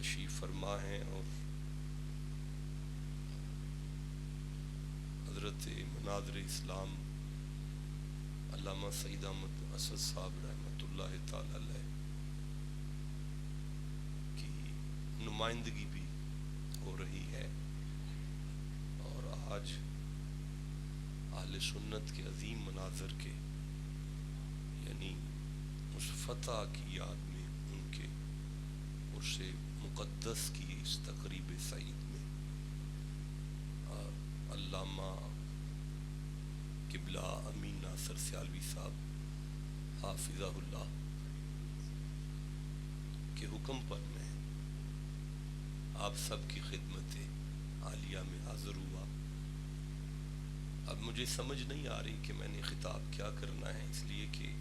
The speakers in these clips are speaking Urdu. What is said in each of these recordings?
تشریف فرما ہیں اور حضرت مناظر اسلام علامہ سعید احمد اسد صاحب رحمۃ اللہ تعالی علیہ کی نمائندگی بھی ہو رہی ہے، اور آج اہل سنت کے عظیم مناظر کے یعنی اس فتح کی یاد میں ان کے عرص مقدس کی اس تقریب سعید میں علامہ قبلہ امین ناصر سیالوی صاحب حافظہ اللہ کے حکم پر میں آپ سب کی خدمت عالیہ میں حاضر ہوا۔ اب مجھے سمجھ نہیں آ رہی کہ میں نے خطاب کیا کرنا ہے، اس لیے کہ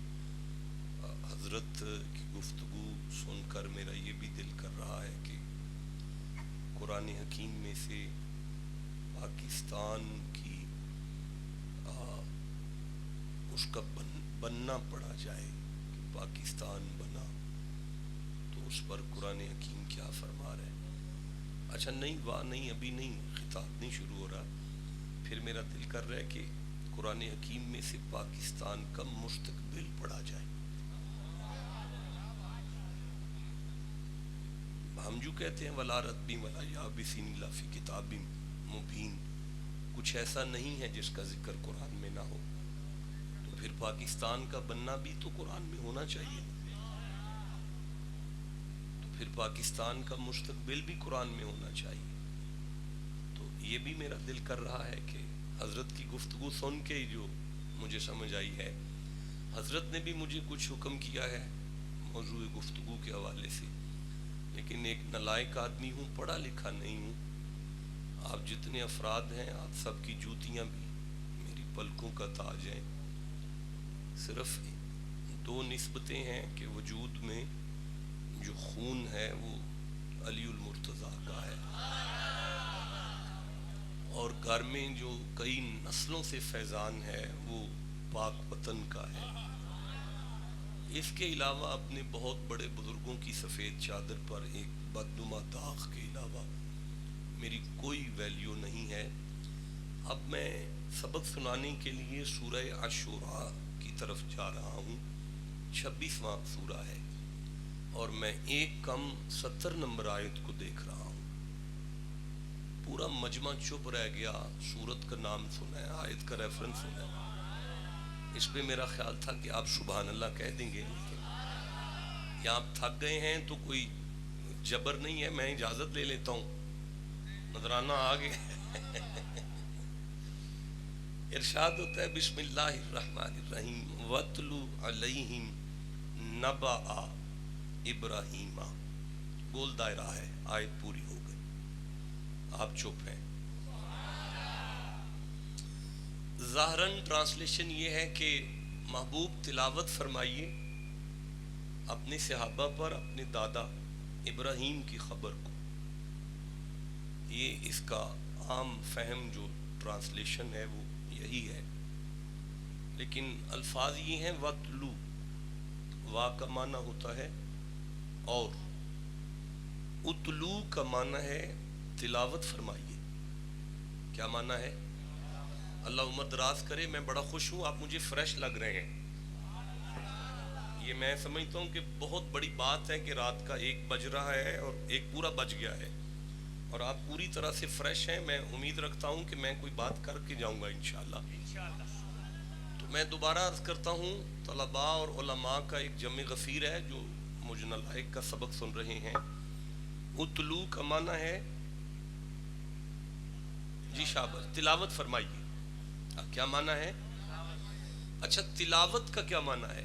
حضرت کی گفتگو سن کر میرا یہ بھی دل کر رہا ہے کہ قرآن حکیم میں سے پاکستان کی اس کا بننا پڑا جائے کہ پاکستان بنا، تو اس پر قرآن حکیم کیا فرما رہا ہے۔ اچھا نہیں ابھی نہیں، خطاب نہیں شروع ہو رہا، پھر میرا دل کر رہا ہے کہ قرآن حکیم میں سے پاکستان کا مستقبل پڑھا جائے۔ ہم جو کہتے ہیں ولا رتبی ولا یابسین الا فی کتاب مبین، کچھ ایسا نہیں ہے جس کا ذکر قرآن میں نہ ہو، تو پھر پاکستان کا بننا بھی تو قرآن میں ہونا چاہیے، تو پھر پاکستان کا مستقبل بھی قرآن میں ہونا چاہیے۔ تو یہ بھی میرا دل کر رہا ہے کہ حضرت کی گفتگو سن کے جو مجھے سمجھ آئی ہے، حضرت نے بھی مجھے کچھ حکم کیا ہے موضوع گفتگو کے حوالے سے، لیکن ایک نالائق آدمی ہوں، پڑھا لکھا نہیں ہوں۔ آپ جتنے افراد ہیں آپ سب کی جوتیاں بھی میری پلکوں کا تاج ہیں۔ صرف دو نسبتیں ہیں کہ وجود میں جو خون ہے وہ علی المرتضیٰ کا ہے، اور گھر میں جو کئی نسلوں سے فیضان ہے وہ پاک وطن کا ہے۔ اس کے علاوہ اپنے بہت بڑے بزرگوں کی سفید چادر پر ایک بدنما داغ کے علاوہ میری کوئی ویلیو نہیں ہے۔ اب میں سبق سنانے کے لیے سورہ عاشوراء کی طرف جا رہا ہوں، 26واں سورہ ہے، اور میں ایک کم 70 نمبر آیت کو دیکھ رہا ہوں۔ پورا مجمع چپ رہ گیا، سورت کا نام سنا ہے، آیت کا ریفرنس سنا ہے، اس پہ میرا خیال تھا کہ آپ سبحان اللہ کہہ دیں گے، یا آپ تھک گئے ہیں تو کوئی جبر نہیں ہے، میں اجازت لے لیتا ہوں، نذرانہ آگے ارشاد ہوتا ہے بسم اللہ الرحمن الرحیم وَاتْلُ عَلَيْهِمْ نَبَأَ ابراہیم، گول دائرہ ہے، آیت پوری ہو گئی، آپ چپ ہیں۔ ظاہراً ٹرانسلیشن یہ ہے کہ محبوب تلاوت فرمائیے اپنے صحابہ پر اپنے دادا ابراہیم کی خبر کو۔ یہ اس کا عام فہم جو ٹرانسلیشن ہے وہ یہی ہے، لیکن الفاظ یہ ہیں وَاتْلُو، وا کا معنی ہوتا ہے اور، اتلو کا معنی ہے تلاوت فرمائیے۔ کیا معنی ہے؟ اللہ عمر دراز کرے، میں بڑا خوش ہوں، آپ مجھے فریش لگ رہے ہیں۔ یہ میں سمجھتا ہوں کہ بہت بڑی بات ہے کہ رات کا 1 بج رہا ہے اور 1 پورا بج گیا ہے اور آپ پوری طرح سے فریش ہیں۔ میں امید رکھتا ہوں کہ میں کوئی بات کر کے جاؤں گا انشاءاللہ۔ تو میں دوبارہ عرض کرتا ہوں، طلباء اور علماء کا ایک جمع غفیر ہے جو مجھ نالائق کا سبق سن رہے ہیں۔ اتلو کا معنی ہے جی شاباش، تلاوت فرمائیے۔ کیا معنی ہے؟ اچھا، تلاوت کا کیا معنی ہے؟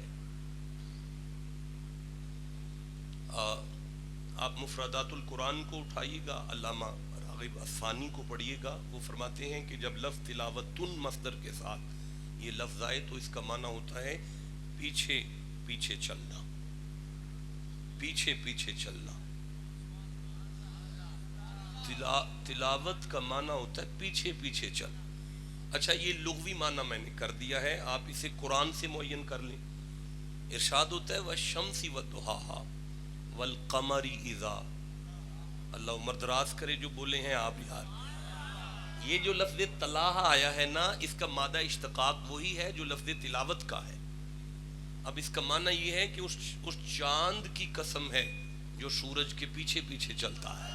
آپ مفردات القرآن کو اٹھائیے گا، علامہ راغب اصفہانی کو پڑھیے گا، وہ فرماتے ہیں کہ جب لفظ تلاوتن مصدر کے ساتھ یہ لفظ آئے تو اس کا معنی ہوتا ہے پیچھے پیچھے چلنا، پیچھے پیچھے چلنا۔ تلاوت کا معنی ہوتا ہے پیچھے پیچھے چل۔ اچھا، یہ لغوی معنی میں نے کر دیا ہے، آپ اسے قرآن سے معین کر لیں۔ ارشاد ہوتا ہے وَالشَّمْسِ وَضُحَاهَا وَالْقَمَرِ إِذَا اللہ عمر دراز کرے جو بولے ہیں آپ یار. یہ جو لفظ تلاہ آیا ہے نا، اس کا مادہ اشتقاق وہی ہے جو لفظ تلاوت کا ہے. اب اس کا معنی یہ ہے کہ اس چاند کی قسم ہے جو سورج کے پیچھے پیچھے چلتا ہے.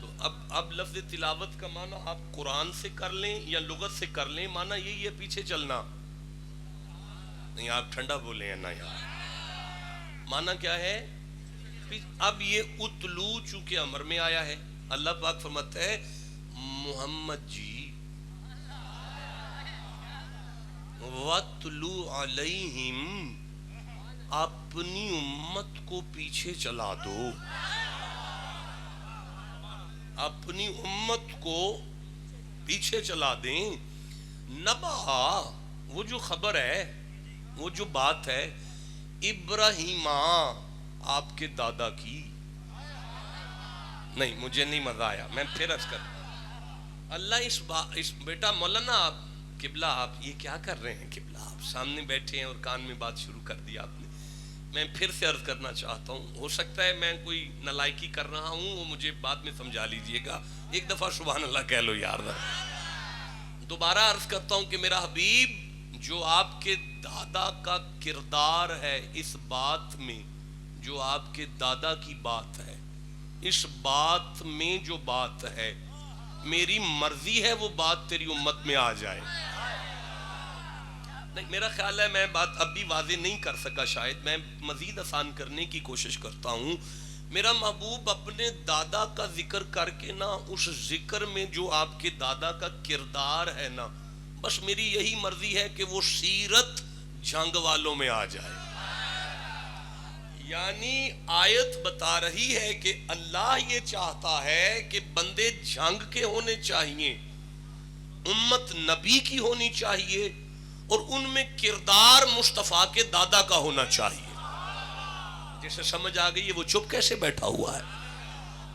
تو اب لفظ تلاوت کا معنی آپ قرآن سے کر لیں یا لغت سے کر لیں، معنی یہی ہے پیچھے چلنا. نہیں آپ ٹھنڈا بولے ہیں نا یار. معنی کیا ہے؟ اب یہ اتلو چونکہ امر میں آیا ہے، اللہ پاک فرماتا ہے محمد جی وَاتْلُو عَلَيْهِمْ، اپنی امت کو پیچھے چلا دو، اپنی امت کو پیچھے چلا دیں. نبا، وہ جو خبر ہے، وہ جو بات ہے، ابراہیم آپ کے دادا کی. نہیں مجھے نہیں مزہ آیا، میں پھر عرض کر اللہ اس بیٹا مولانا آپ قبلہ آپ یہ کیا کر رہے ہیں؟ قبلہ آپ سامنے بیٹھے ہیں اور کان میں بات شروع کر دی آپ نے. میں پھر سے عرض کرنا چاہتا ہوں، ہو سکتا ہے میں کوئی نالائکی کر رہا ہوں، وہ مجھے بعد میں سمجھا لیجئے گا. ایک دفعہ سبحان اللہ کہہ لو یار. دوبارہ عرض کرتا ہوں کہ میرا حبیب جو آپ کے دادا کا کردار ہے اس بات میں، جو آپ کے دادا کی بات ہے، اس بات میں جو بات ہے، میری مرضی ہے وہ بات تیری امت میں آ جائے. نہیں میرا خیال ہے میں بات اب بھی واضح نہیں کر سکا، شاید میں مزید آسان کرنے کی کوشش کرتا ہوں. میرا محبوب اپنے دادا کا ذکر کر کے نا، اس ذکر میں جو آپ کے دادا کا کردار ہے نا، بس میری یہی مرضی ہے کہ وہ سیرت جنگ والوں میں آ جائے. یعنی آیت بتا رہی ہے کہ اللہ یہ چاہتا ہے کہ بندے جنگ کے ہونے چاہیے، امت نبی کی ہونی چاہیے، اور ان میں کردار مصطفیٰ کے دادا کا ہونا چاہیے. جسے سمجھ آ گئی ہے وہ چپ کیسے بیٹھا ہوا ہے؟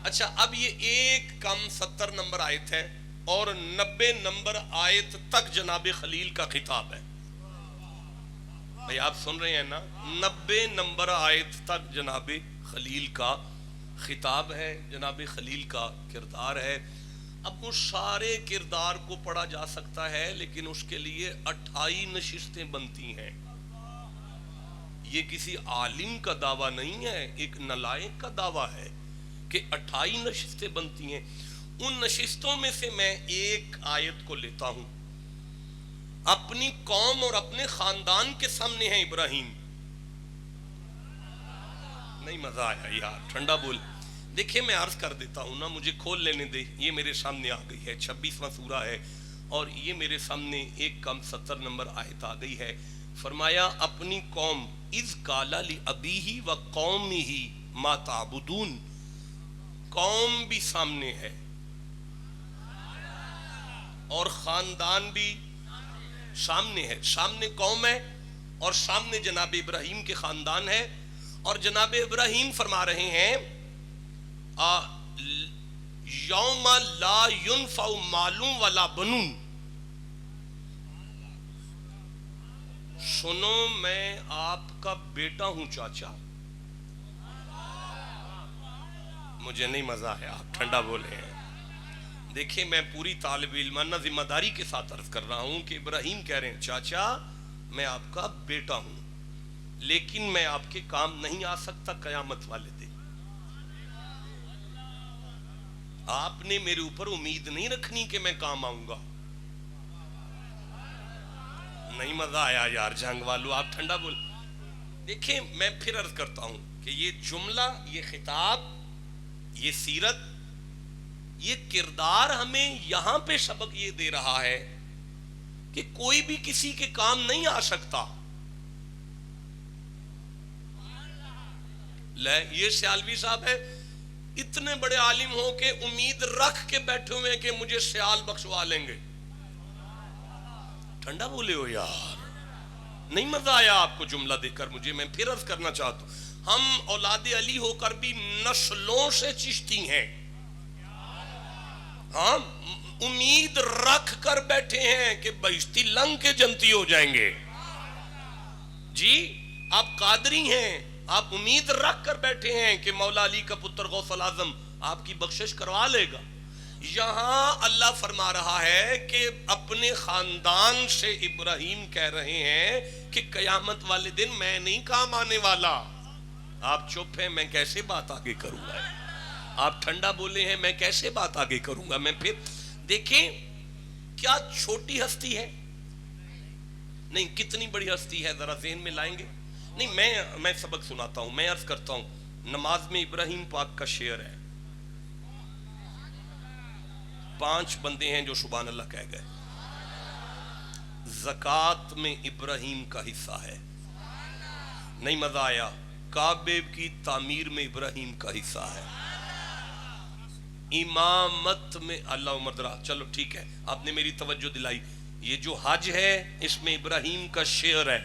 اچھا اب یہ ایک کم 70 نمبر آیت ہے اور 90 نمبر آیت تک جناب خلیل کا خطاب ہے. بھئی آپ سن رہے ہیں نا؟ 90 نمبر آیت تک جناب خلیل کا خطاب ہے، جناب خلیل کا کردار ہے. اب اس سارے کردار کو پڑھا جا سکتا ہے، لیکن اس کے لیے 28 نشستیں بنتی ہیں. یہ کسی عالم کا دعویٰ نہیں ہے، ایک نالائق کا دعویٰ ہے کہ 28 نشستیں بنتی ہیں. ان نشستوں میں سے میں ایک آیت کو لیتا ہوں. اپنی قوم اور اپنے خاندان کے سامنے ہے ابراہیم. نہیں مزہ آیا یار، ٹھنڈا بول. دیکھیں میں عرض کر دیتا ہوں نا، مجھے کھول لینے دے. یہ میرے سامنے آ گئی ہے، 26واں سورہ ہے، اور یہ میرے سامنے ایک کم 70 نمبر آیت آ گئی ہے. فرمایا اپنی قوم اذ قال لأبیہ وقومہ ما تعبدون. قوم بھی سامنے ہے اور خاندان بھی سامنے ہے. سامنے قوم ہے اور سامنے جناب ابراہیم کے خاندان ہے. اور جناب ابراہیم فرما رہے ہیں یوم لا ينفع مال ولا بنون. سنو میں آپ کا بیٹا ہوں چاچا. مجھے نہیں مزہ آیا، آپ ٹھنڈا بولے ہیں. دیکھیں میں پوری طالب علمانہ ذمہ داری کے ساتھ عرض کر رہا ہوں کہ ابراہیم کہہ رہے ہیں چاچا میں آپ کا بیٹا ہوں، لیکن میں آپ کے کام نہیں آ سکتا قیامت والے دن. آپ نے میرے اوپر امید نہیں رکھنی کہ میں کام آؤں گا. نہیں مزہ آیا یار جنگ والو، آپ ٹھنڈا بول. دیکھیں میں پھر عرض کرتا ہوں کہ یہ جملہ، یہ خطاب، یہ سیرت، یہ کردار ہمیں یہاں پہ سبق یہ دے رہا ہے کہ کوئی بھی کسی کے کام نہیں آ سکتا. یہ سیالوی صاحب ہے، اتنے بڑے عالم ہو کے امید رکھ کے بیٹھے ہوئے کہ مجھے سیال بخشوا لیں گے. ٹھنڈا بولے ہو یار. نہیں مزہ آیا آپ کو جملہ دیکھ کر مجھے. میں پھر عرض کرنا چاہتا ہوں ہم اولاد علی ہو کر بھی نسلوں سے چشتی ہیں. ہاں امید رکھ کر بیٹھے ہیں کہ بہشتی لنگ کے جنتی ہو جائیں گے. جی آپ قادری ہیں، آپ امید رکھ کر بیٹھے ہیں کہ مولا علی کا پتر غوث الاعظم آپ کی بخشش کروا لے گا. یہاں اللہ فرما رہا ہے کہ اپنے خاندان سے ابراہیم کہہ رہے ہیں کہ قیامت والے دن میں نہیں کام آنے والا. آپ چپ ہیں، میں کیسے بات آگے کروں گا؟ آپ ٹھنڈا بولے ہیں، میں کیسے بات آگے کروں گا؟ میں پھر دیکھیں کیا چھوٹی ہستی ہے؟ نہیں، کتنی بڑی ہستی ہے ذرا ذہن میں لائیں گے. نہیں، میں سبق سناتا ہوں. میں عرض کرتا ہوں، نماز میں ابراہیم پاک کا شعر ہے. 5 بندے ہیں جو سبحان اللہ کہہ گئے. زکوٰۃ میں ابراہیم کا حصہ ہے. نہیں مزہ آیا؟ کعبے کی تعمیر میں ابراہیم کا حصہ ہے. امامت میں اللہ عمر درا، چلو ٹھیک ہے، آپ نے میری توجہ دلائی. یہ جو حج ہے اس میں ابراہیم کا شعر ہے.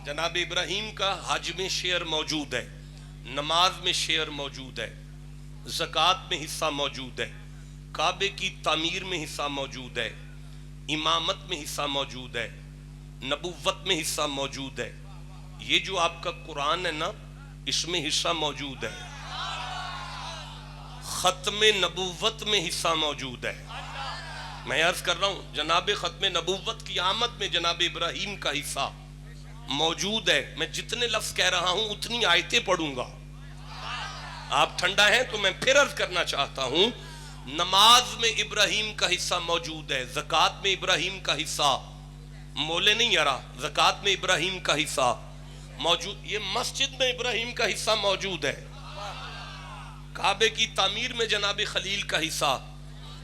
جناب ابراہیم کا حج میں شعر موجود ہے، نماز میں شعر موجود ہے، زکوٰۃ میں حصہ موجود ہے، کعبے کی تعمیر میں حصہ موجود ہے، امامت میں حصہ موجود ہے، نبوت میں حصہ موجود ہے. یہ جو آپ کا قرآن ہے نا، اس میں حصہ موجود ہے. ختم نبوت میں حصہ موجود ہے. میں عرض کر رہا ہوں جناب ختم نبوت کی آمد میں جناب ابراہیم کا حصہ موجود ہے. میں جتنے لفظ کہہ رہا ہوں اتنی آیتیں پڑھوں گا. آپ ٹھنڈا ہیں تو میں پھر عرض کرنا چاہتا ہوں، نماز میں ابراہیم کا حصہ موجود ہے، زکوٰۃ میں ابراہیم کا حصہ مولے نہیں یارا، زکوٰۃ میں ابراہیم کا حصہ موجود. یہ مسجد میں ابراہیم کا حصہ موجود ہے، کعبے کی تعمیر میں جناب خلیل کا حصہ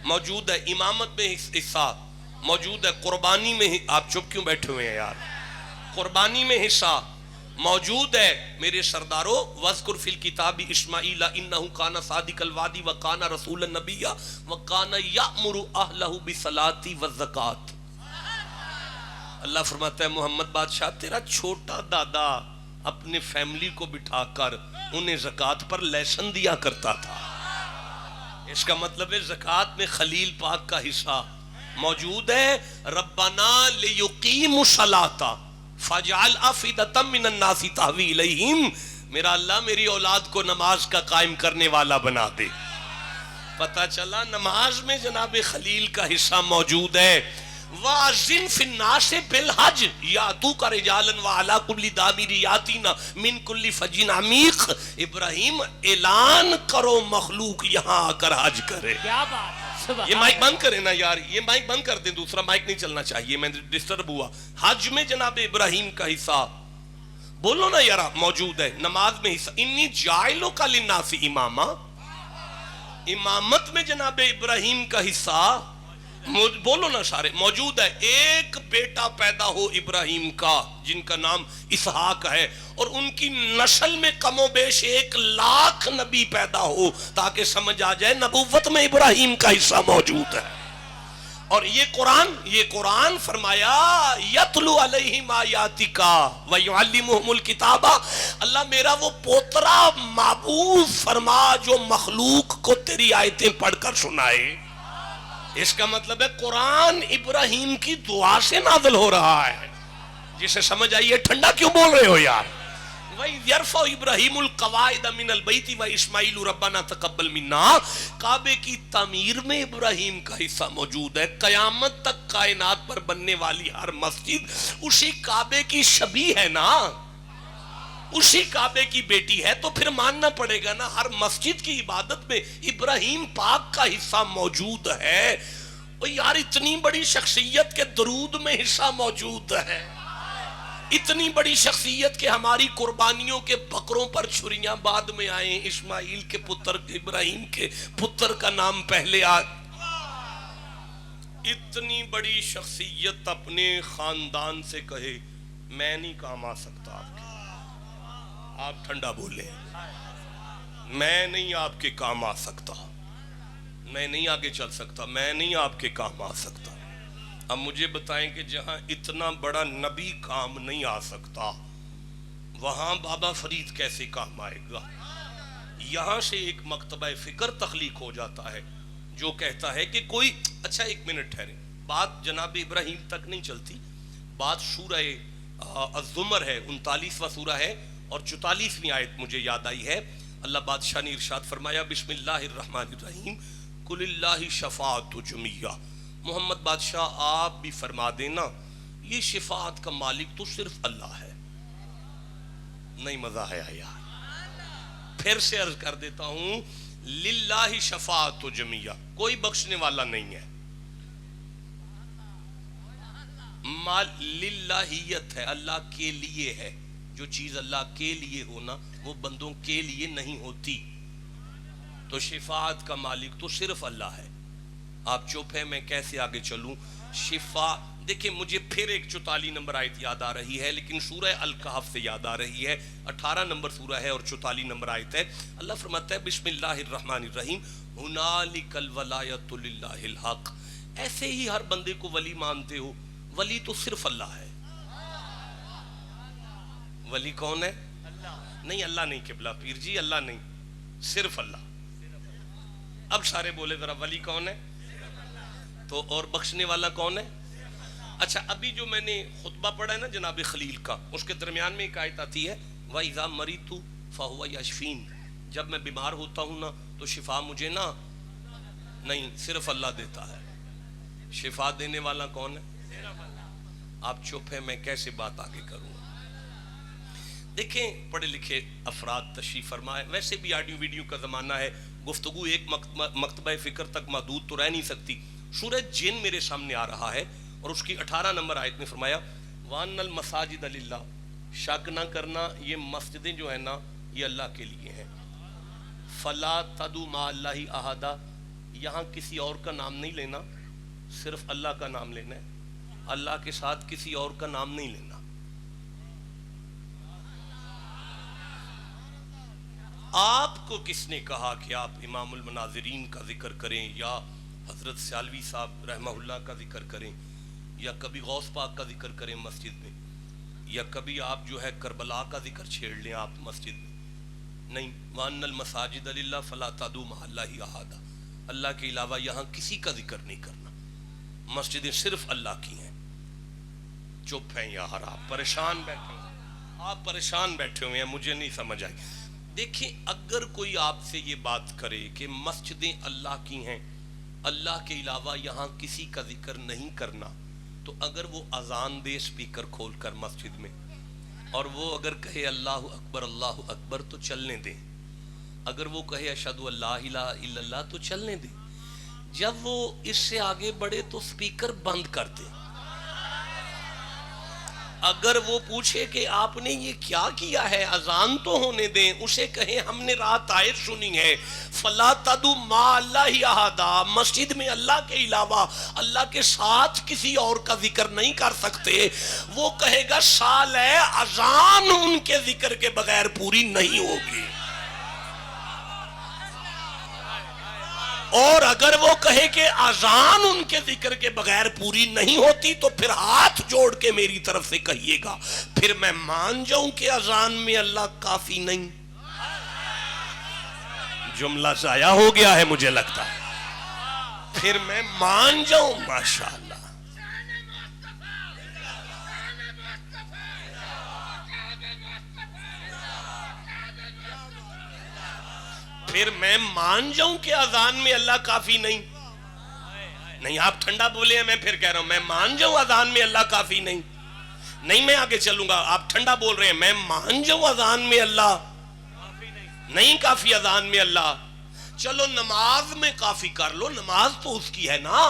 موجود ہے، امامت میں حصہ موجود ہے، قربانی میں آپ چپ کیوں بیٹھے ہوئے ہیں یار؟ قربانی میں حصہ موجود ہے. میرے سرداروں، وَاذْكُرْ فِي الْكِتَابِ إِسْمَاعِيلَ إِنَّهُ كَانَ صَادِقَ الْوَعْدِ وَكَانَ رَسُولًا نَبِيًّا وَكَانَ يَأْمُرُ أَهْلَهُ بِالصَّلَاةِ وَالزَّكَاةِ. اللہ فرماتا ہے محمد بادشاہ تیرا چھوٹا دادا اپنے فیملی کو بٹھا کر انہیں زکوٰۃ پر لیسن دیا کرتا تھا. اس کا مطلب ہے زکوٰۃ میں خلیل پاک کا حصہ موجود ہے. ربنا لیقیموا الصلاۃ فاجعل افئدۃ من الناس تہوی الیہم. میرا اللہ میری اولاد کو نماز کا قائم کرنے والا بنا دے. پتہ چلا نماز میں جناب خلیل کا حصہ موجود ہے. وَأَذِّن فِي النَّاسِ بِالْحَجِّ يَأْتُوكَ رِجَالًا وَعَلَىٰ كُلِّ ضَامِرٍ يَأْتِينَ مِنْ كُلِّ فَجٍّ عَمِيقٍ. ابراہیم اعلان کرو مخلوق یہاں آ کر حج کرے. کیا بات ہے! یہ مائک بند کریں نا یار، یہ مائک بند کر دیں، دوسرا مائک نہیں چلنا چاہیے، میں ڈسٹرب ہوا. حج میں جناب ابراہیم کا حصہ بولو نا یار موجود ہے. نماز میں حصہ انی جاعلک للناس اماما، امامت میں جناب ابراہیم کا حصہ بولو نا سارے موجود ہے. ایک بیٹا پیدا ہو ابراہیم کا جن کا نام اسحاق ہے، اور ان کی نسل میں کم و بیش 1,00,000 نبی پیدا ہو، تاکہ سمجھ آ جائے نبوت میں ابراہیم کا حصہ موجود ہے. اور یہ قرآن فرمایا یتلو علیہم آیاتک ویعلمہم الکتاب. اللہ میرا وہ پوترا معبود فرما جو مخلوق کو تیری آیتیں پڑھ کر سنائے. اس کا مطلب ہے قرآن ابراہیم کی دعا سے نازل ہو رہا ہے. جسے سمجھ آئیے ٹھنڈا کیوں بول رہے ہو یار؟ وَإِذْ يَرْفَعُ إِبْرَاهِيمُ الْقَوَاعِدَ مِنَ الْبَيْتِ وَإِسْمَاعِيلُ رَبَّنَا تَقَبَّلْ مِنَّا. کعبے کی تعمیر میں ابراہیم کا حصہ موجود ہے. قیامت تک کائنات پر بننے والی ہر مسجد اسی کعبے کی شبیہ ہے نا، اسی کعبے کی بیٹی ہے. تو پھر ماننا پڑے گا نا ہر مسجد کی عبادت میں ابراہیم پاک کا حصہ موجود ہے. اور یار اتنی بڑی شخصیت کے درود میں حصہ موجود ہے، اتنی بڑی شخصیت کے ہماری قربانیوں کے بکروں پر چھریاں بعد میں آئیں. اسماعیل کے پتر ابراہیم کے پتر کا نام پہلے اتنی بڑی شخصیت اپنے خاندان سے کہے میں نہیں کام آ سکتا آپ کے. آپ ٹھنڈا بولے، میں نہیں آپ کے کام آ سکتا، میں نہیں آگے چل سکتا، میں نہیں آپ کے کام آ سکتا. اب مجھے بتائیں کہ جہاں اتنا بڑا نبی کام نہیں آ سکتا وہاں بابا فرید کیسے کام آئے گا؟ یہاں سے ایک مکتبہ فکر تخلیق ہو جاتا ہے جو کہتا ہے کہ کوئی اچھا ایک منٹ ٹھہرے، بات جناب ابراہیم تک نہیں چلتی، بات سورہ الزمر ہے 39واں سورہ ہے اور 44ویں آیت مجھے یاد آئی ہے. اللہ بادشاہ نے ارشاد فرمایا بسم اللہ الرحمن الرحیم قل اللہ شفاعت جمیعہ. محمد بادشاہ آپ بھی فرما دینا یہ شفاعت کا مالک تو صرف اللہ ہے. نہیں مزہ ہے یار. پھر سے عرض کر دیتا ہوں للہ شفاعت جمیعہ, کوئی بخشنے والا نہیں ہے. للہیت ہے, اللہ کے لیے ہے. جو چیز اللہ کے لیے ہونا وہ بندوں کے لیے نہیں ہوتی. تو شفاعت کا مالک تو صرف اللہ ہے. آپ چپ ہیں, میں کیسے آگے چلوں؟ شفا دیکھیں مجھے پھر ایک 44 نمبر آیت یاد آ رہی ہے, لیکن سورہ الکہف سے یاد آ رہی ہے. 18 نمبر سورہ ہے اور 44 نمبر آیت ہے. اللہ فرماتا ہے بسم اللہ الرحمن الرحیم ہنالک الولایۃ للہ الحق. ایسے ہی ہر بندے کو ولی مانتے ہو, ولی تو صرف اللہ ہے. ولی کون ہے؟ نہیں اللہ نہیں قبلہ پیر جی, اللہ نہیں, صرف اللہ. اب سارے بولے ذرا ولی کون ہے؟ تو اور بخشنے والا کون ہے؟ اچھا ابھی جو میں نے خطبہ پڑھا ہے نا جناب خلیل کا, اس کے درمیان میں ایک آیت آتی ہے وَإِذَا مَرِضْتُ فَهُوَ يَشْفِينِ. جب میں بیمار ہوتا ہوں نا تو شفا مجھے نا نہیں صرف اللہ دیتا ہے. شفا دینے والا کون ہے؟ آپ چپ ہیں, میں کیسے بات آگے کروں؟ دیکھیں پڑھے لکھے افراد تشریف فرمائے. ویسے بھی آڈیو ویڈیو کا زمانہ ہے, گفتگو ایک مکتبہ فکر تک محدود تو رہ نہیں سکتی. سورہ جن میرے سامنے آ رہا ہے اور اس کی 18 نمبر آیت میں فرمایا وَأَنَّ الْمَسَاجِدَ لِلَّهِ. شک نہ کرنا یہ مسجدیں جو ہیں نا یہ اللہ کے لیے ہیں. فَلَا تَدُوا مَعَ اللَّهِ أَحَدًا. یہاں کسی اور کا نام نہیں لینا, صرف اللہ کا نام لینا ہے. اللہ کے ساتھ کسی اور کا نام نہیں لینا. آپ کو کس نے کہا کہ آپ امام المناظرین کا ذکر کریں یا حضرت سیالوی صاحب رحمہ اللہ کا ذکر کریں یا کبھی غوث پاک کا ذکر کریں مسجد میں, یا کبھی آپ جو ہے کربلا کا ذکر چھیڑ لیں آپ مسجد میں؟ نہیں. وَأَنَّ الْمَسَاجِدَ لِلَّهِ فَلَا تَدْعُوا مَعَ اللَّهِ أَحَدًا. اللہ کے علاوہ یہاں کسی کا ذکر نہیں کرنا. مسجدیں صرف اللہ کی ہیں. چپ ہیں یار, آپ پریشان بیٹھے ہیں, آپ پریشان بیٹھے ہوئے ہیں, مجھے نہیں سمجھ آئی. دیکھیں اگر کوئی آپ سے یہ بات کرے کہ مسجدیں اللہ کی ہیں, اللہ کے علاوہ یہاں کسی کا ذکر نہیں کرنا, تو اگر وہ اذان دے سپیکر کھول کر مسجد میں اور وہ اگر کہے اللہ اکبر تو چلنے دیں. اگر وہ کہے اشہدو اللہ الہ الا اللہ تو چلنے دیں. جب وہ اس سے آگے بڑھے تو سپیکر بند کر دیں. اگر وہ پوچھے کہ آپ نے یہ کیا کیا ہے, اذان تو ہونے دیں. اسے کہیں ہم نے رات آیت سنی ہے فَلَا تَدْعُوا مَعَ اللَّهِ أَحَدًا. مسجد میں اللہ کے علاوہ اللہ کے ساتھ کسی اور کا ذکر نہیں کر سکتے. وہ کہے گا سال ہے اذان ان کے ذکر کے بغیر پوری نہیں ہوگی. اور اگر وہ کہے کہ اذان ان کے ذکر کے بغیر پوری نہیں ہوتی تو پھر ہاتھ جوڑ کے میری طرف سے کہیے گا, پھر میں مان جاؤں کہ اذان میں اللہ کافی نہیں. جملہ ضائع ہو گیا ہے مجھے لگتا ہے. پھر میں مان جاؤں ماشاءاللہ. پھر میں مان جاؤں کہ اذان میں اللہ کافی نہیں. نہیں آپ ٹھنڈا بولے ہیں, میں پھر کہہ رہا ہوں میں مان جاؤں اذان میں اللہ کافی نہیں. نہیں میں آگے چلوں گا, آپ ٹھنڈا بول رہے ہیں, میں مان جاؤں اذان میں اللہ نہیں کافی. اذان میں اللہ چلو نماز میں کافی کر لو, نماز تو اس کی ہے نا.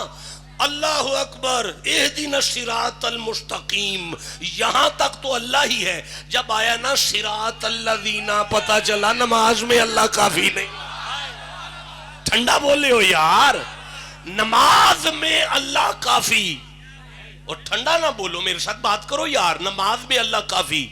اللہ اکبر اہدنا الصراط المستقیم, یہاں تک تو اللہ ہی ہے. جب آیا نا صراط الذین, پتہ چلا نماز میں اللہ کافی نہیں. ٹھنڈا بولے ہو یار, نماز میں اللہ کافی. اور ٹھنڈا نہ بولو, میرے ساتھ بات کرو یار, نماز میں اللہ کافی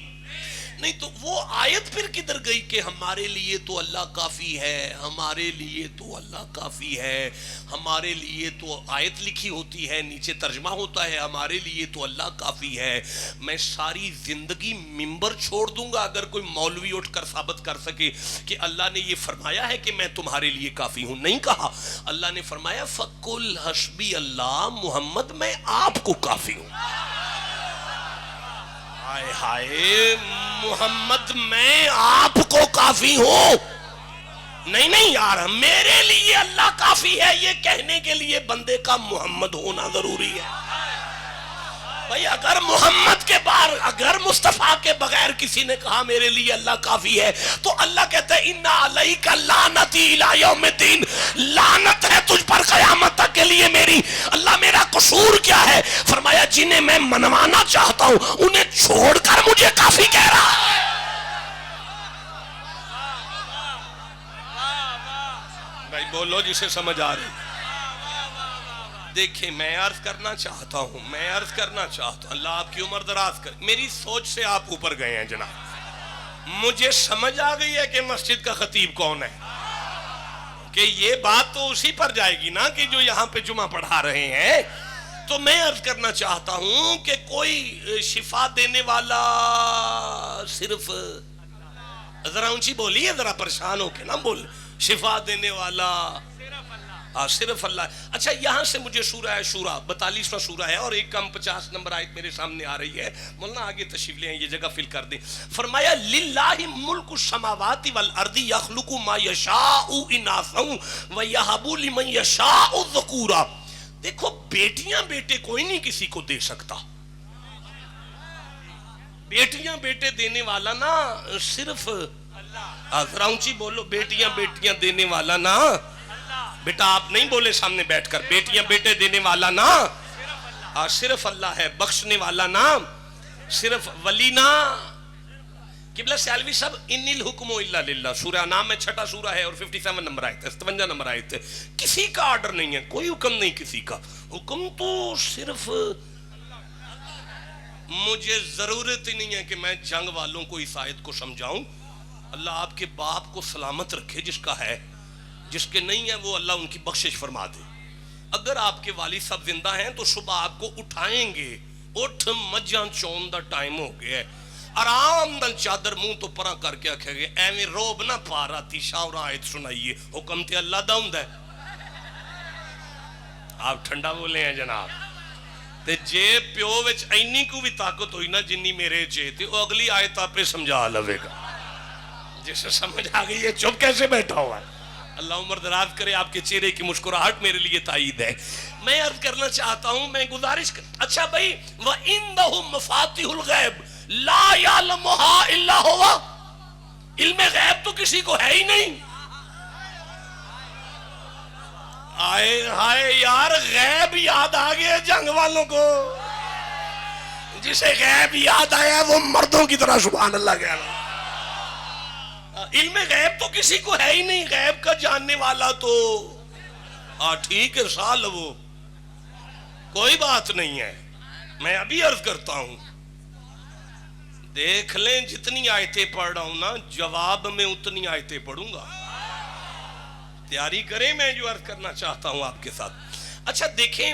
نہیں. تو وہ آیت پھر کدھر گئی کہ ہمارے لیے تو اللہ کافی ہے, ہمارے لیے تو اللہ کافی ہے. ہمارے لیے تو آیت لکھی ہوتی ہے, نیچے ترجمہ ہوتا ہے ہمارے لیے تو اللہ کافی ہے. میں ساری زندگی ممبر چھوڑ دوں گا اگر کوئی مولوی اٹھ کر ثابت کر سکے کہ اللہ نے یہ فرمایا ہے کہ میں تمہارے لیے کافی ہوں. نہیں کہا. اللہ نے فرمایا فَقُلْ حَسْبِيَ اللَّهُ, محمد میں آپ کو کافی ہوں. ہائے ہائے محمد میں آپ کو کافی ہوں. نہیں یار میرے لیے اللہ کافی ہے یہ کہنے کے لیے بندے کا محمد ہونا ضروری ہے. بھئی اگر محمد کے بعد اگر مصطفیٰ کے بغیر کسی نے کہا میرے لیے اللہ کافی ہے تو اللہ کہتا ہے اِنَّ عَلَيْكَ لَعْنَتِي إِلَىٰ يَوْمِ الدِّينِ, لعنت ہے تجھ پر قیامت تک کے لیے میری. اللہ میرا قصور کیا ہے؟ فرمایا جنہیں میں منوانا چاہتا ہوں انہیں چھوڑ کر مجھے کافی کہہ رہا ہے. بھائی بولو جسے سمجھ آ رہی. دیکھیں میں عرض کرنا چاہتا ہوں اللہ آپ کی عمر دراز کر. میری سوچ سے آپ اوپر گئے ہیں جناب. مجھے سمجھ آ گئی ہے کہ مسجد کا خطیب کون ہے, کہ یہ بات تو اسی پر جائے گی نا کہ جو یہاں پہ جمعہ پڑھا رہے ہیں. تو میں عرض کرنا چاہتا ہوں کہ کوئی شفا دینے والا صرف, ذرا اونچی بولیے, ذرا پریشان ہو کے نا بول, شفا دینے والا صرف اللہ. اچھا یہاں سے مجھے سورہ شورا 42واں سورہ ہے اور ایک کم 50 نمبر آیت میرے سامنے آ رہی ہے. مولانا آگے تشریف لیں, یہ جگہ فل کر دیں. فرمایا للہ ملک السماوات والارض یخلق ما یشاء اناثا ویہب لمن یشاء الذکورا. دیکھو بیٹیاں بیٹے کوئی نہیں کسی کو دے سکتا. بیٹیاں بیٹے دینے والا نا صرف اللہ. ذرا اونچی بولو, بیٹیاں بیٹیاں دینے والا نا. بیٹا آپ نہیں بولے سامنے بیٹھ کر, بیٹیاں بیٹے دینے والا نا صرف اللہ ہے. بخشنے والا نا صرف ولی نا. قبلہ سیالوی صاحب ان الحکم الا للہ, سورہ انعام میں 6واں سورہ ہے اور 57 نمبر آیت ہے, 57 نمبر آیت ہے. کسی کا آرڈر نہیں ہے, کوئی حکم نہیں کسی کا. حکم تو صرف, مجھے ضرورت ہی نہیں ہے کہ میں جنگ والوں کو اس آیت کو سمجھاؤں. اللہ آپ کے باپ کو سلامت رکھے, جس کا ہے, جس کے نہیں ہے وہ اللہ ان کی بخشش فرما دے. اگر آپ کے والد صاحب زندہ ہیں تو صبح آپ کو اٹھائیں گے, اٹھ مجھاں چون دا ٹائم ہو گیا ہے, آرام دل چادر منہ تو پرا کر کے آکھے گے ایویں روب نہ پا راتی شاور آیت سنائیے, حکم تے اللہ دا ہوندا ہے. آپ ٹھنڈا بولے ہیں جناب. تے جے پیو وچ اینی کو بھی طاقت ہوئی نا جنی میرے چے تے وہ اگلی آیت آپ پہ سمجھا لوے گا. جسے سمجھ آ گئی ہے چپ کیسے بیٹھا ہوا ہے. اللہ عمر دراز کرے, آپ کے چہرے کی مسکراہٹ میرے لیے تائید ہے. میں عرض کرنا چاہتا ہوں, میں گزارش اچھا بھائی وَإِنَّهُ مَفَاتِحُ الْغَيْبِ لَا يَعْلَمُهَا إِلَّا هُوَ. علم غیب تو کسی کو ہے ہی نہیں. آئے ہائے یار, غیب یاد آ گیا جنگ والوں کو. جسے غیب یاد آیا وہ مردوں کی طرح سبحان اللہ کہنا. علم غیب تو کسی کو ہے ہی نہیں, غیب کا جاننے والا تو ٹھیک ہے سال, وہ کوئی بات نہیں ہے. میں ابھی عرض کرتا ہوں, دیکھ لیں جتنی آیتیں پڑھ رہا ہوں نا جواب میں اتنی آیتیں پڑھوں گا. تیاری کریں, میں جو عرض کرنا چاہتا ہوں آپ کے ساتھ. اچھا دیکھیں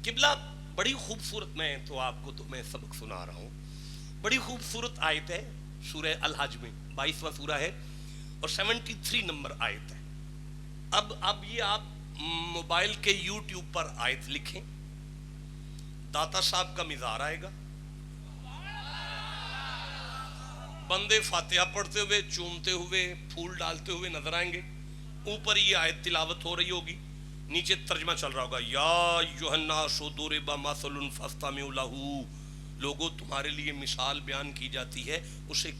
قبلہ, بڑی خوبصورت, میں تو آپ کو تو میں سبق سنا رہا ہوں, بڑی خوبصورت آیت ہے سورہ الحج میں, 22واں سورہ ہے اور 73 نمبر آیت ہے. اب یہ آپ موبائل کے یوٹیوب پر آیت لکھیں, داتا صاحب کا مزار آئے گا, بندے فاتحہ پڑھتے ہوئے, چومتے ہوئے, پھول ڈالتے ہوئے نظر آئیں گے. اوپر یہ آیت تلاوت ہو رہی ہوگی, نیچے ترجمہ چل رہا ہوگا یا ایھا الناس ضرب مثل فاستمعوا لہ. لوگوں تمہارے لیے مثال بیان کی جاتی ہے, اسے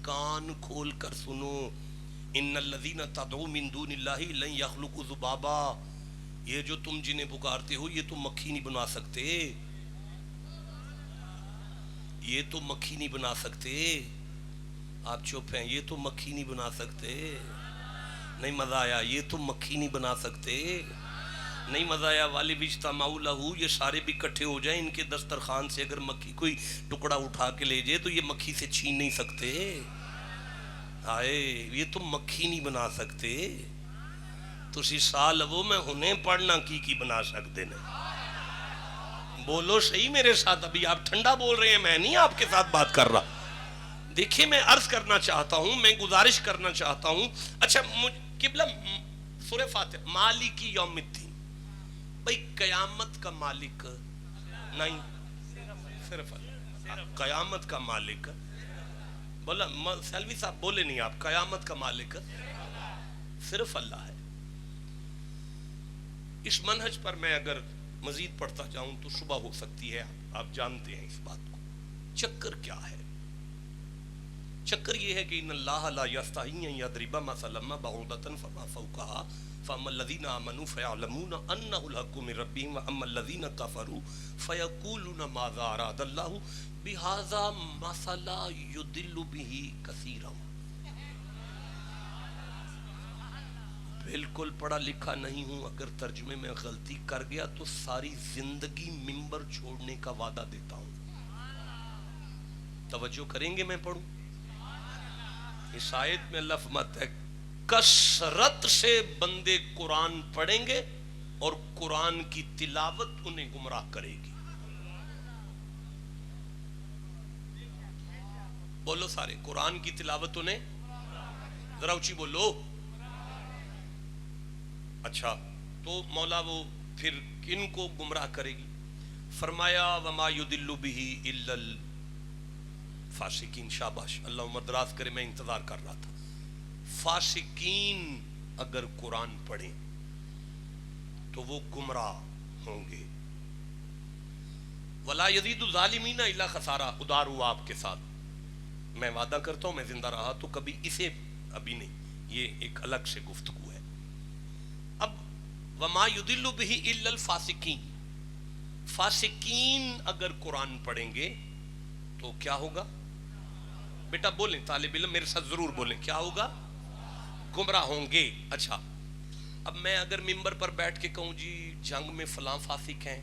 کان کھول کر سنو. ان الذین تدعون من دون اللہ لن یخلقوا ذبابا. یہ جو تم جنہیں پکارتے ہو یہ تو مکھی نہیں بنا سکتے, یہ تو مکھی نہیں بنا سکتے. آپ چپ ہیں, یہ تو مکھی نہیں بنا سکتے. نہیں مزہ آیا, یہ تو مکھی نہیں بنا سکتے. نہیں مزہ آیا. والی اجتمعوا لہ, یہ سارے بھی اکٹھے ہو جائیں, ان کے دسترخوان سے اگر مکھی کوئی ٹکڑا اٹھا کے لے جائے تو یہ مکھی سے چھین نہیں سکتے. ہائے, یہ تو مکھی نہیں بنا سکتے. تسی سال وہ میں ہنے پڑھنا کی بنا سکتے نہیں. بولو صحیح میرے ساتھ, ابھی آپ ٹھنڈا بول رہے ہیں, میں نہیں آپ کے ساتھ بات کر رہا. دیکھیں میں عرض کرنا چاہتا ہوں, میں گزارش کرنا چاہتا ہوں. اچھا قبلہ سورہ فاتحہ, مالک یوم الدین, بھئی قیامت کا مالک نہیں, صرف اللہ. قیامت کا مالک بولا سیلوی صاحب بولے نہیں آپ, قیامت کا مالک صرف اللہ ہے. اس منہج پر میں اگر مزید پڑھتا جاؤں تو صبح ہو سکتی ہے. آپ جانتے ہیں اس بات کو. چکر کیا ہے؟ چکر یہ ہے کہ ان اللہ لا یستحی ان یضرب مثلا بعوضۃ فما فوقها فاما الذین آمنوا فیعلمون انہ الحق من ربهم واما الذین کفروا فیقولون ماذا اراد اللہ بہذا مثلا یضل به کثیرا. بالکل پڑھا لکھا نہیں ہوں, اگر ترجمے میں غلطی کر گیا تو ساری زندگی منبر چھوڑنے کا وعدہ دیتا ہوں. توجہ کریں گے میں پڑھوں. اس آیت میں اللہ فرماتا ہے کثرت سے بندے قرآن پڑھیں گے اور قرآن کی تلاوت انہیں گمراہ کرے گی. بولو سارے, قرآن کی تلاوت انہیں, ذرا اونچی بولو. اچھا تو مولا وہ پھر کن کو گمراہ کرے گی؟ فرمایا وما یضل به الا فاسقین. شاباش, اللہ مدراس کرے, میں انتظار کر رہا تھا. فاسقین اگر قرآن پڑھیں تو وہ گمراہ ہوں گے. ولا یزید الظالمین الا خسارا. ادار ہوا آپ کے ساتھ, میں وعدہ کرتا ہوں میں زندہ رہا تو کبھی اسے, ابھی نہیں, یہ ایک الگ سے گفتگو ہے. اب وما یضل به الا الفاسقین, فاسقین اگر قرآن پڑھیں گے تو کیا ہوگا؟ بیٹا بولیں, طالب علم میرے ساتھ ضرور بولیں, کیا ہوگا؟ گمراہ ہوں گے. اچھا اب میں اگر ممبر پر بیٹھ کے کہوں جی جنگ میں فلاں فاسق ہیں,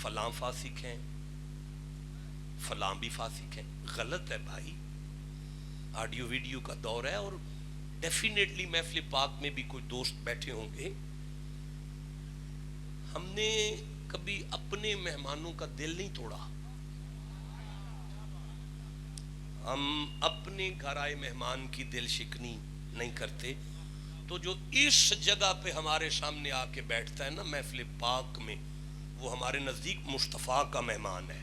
فلاں فاسق ہیں, فلاں بھی فاسق ہیں, غلط ہے بھائی. آڈیو ویڈیو کا دور ہے اور ڈیفینیٹلی محفل پاک میں بھی کوئی دوست بیٹھے ہوں گے. ہم نے کبھی اپنے مہمانوں کا دل نہیں توڑا. ہم اپنے گھر آئے مہمان کی دل شکنی نہیں کرتے. تو جو اس جگہ پہ ہمارے سامنے آ کے بیٹھتا ہے نا محفل پاک میں, وہ ہمارے نزدیک مصطفیٰ کا مہمان ہے.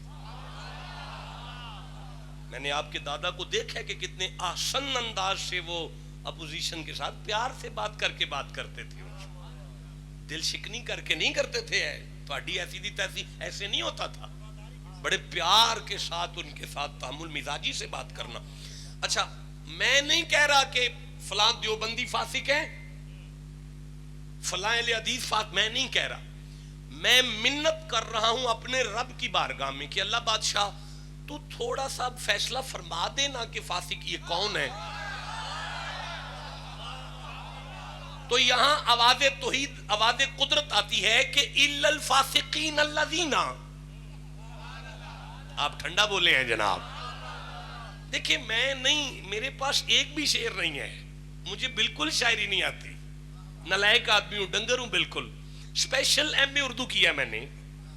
میں نے آپ کے دادا کو دیکھا کہ کتنے آسن انداز سے وہ اپوزیشن کے ساتھ پیار سے بات کر کے بات کرتے تھے. دل شکنی کر کے نہیں کرتے تھے. تھوڑی ایسی دی تیسی ایسے نہیں ہوتا تھا, بڑے پیار کے ساتھ ان کے ساتھ تحمل مزاجی سے بات کرنا. اچھا میں نہیں کہہ رہا کہ فلاں دیوبندی فاسق ہے, فلاں اہل حدیث فاسق, میں نہیں کہہ رہا. میں منت کر رہا ہوں اپنے رب کی بارگاہ میں کہ اللہ بادشاہ تو تھوڑا سا فیصلہ فرما دینا کہ فاسق یہ کون ہے. تو یہاں آواز توحید, آواز قدرت آتی ہے کہ الا الفاسقین الذین. آپ ٹھنڈا بولے ہیں جناب. دیکھیں میں نہیں, میرے پاس ایک بھی شعر نہیں ہے, مجھے بالکل شاعری نہیں آتی, نالائق آدمی ہوں, ڈنگر ہوں بالکل. اسپیشل ایم اے اردو کیا میں نے,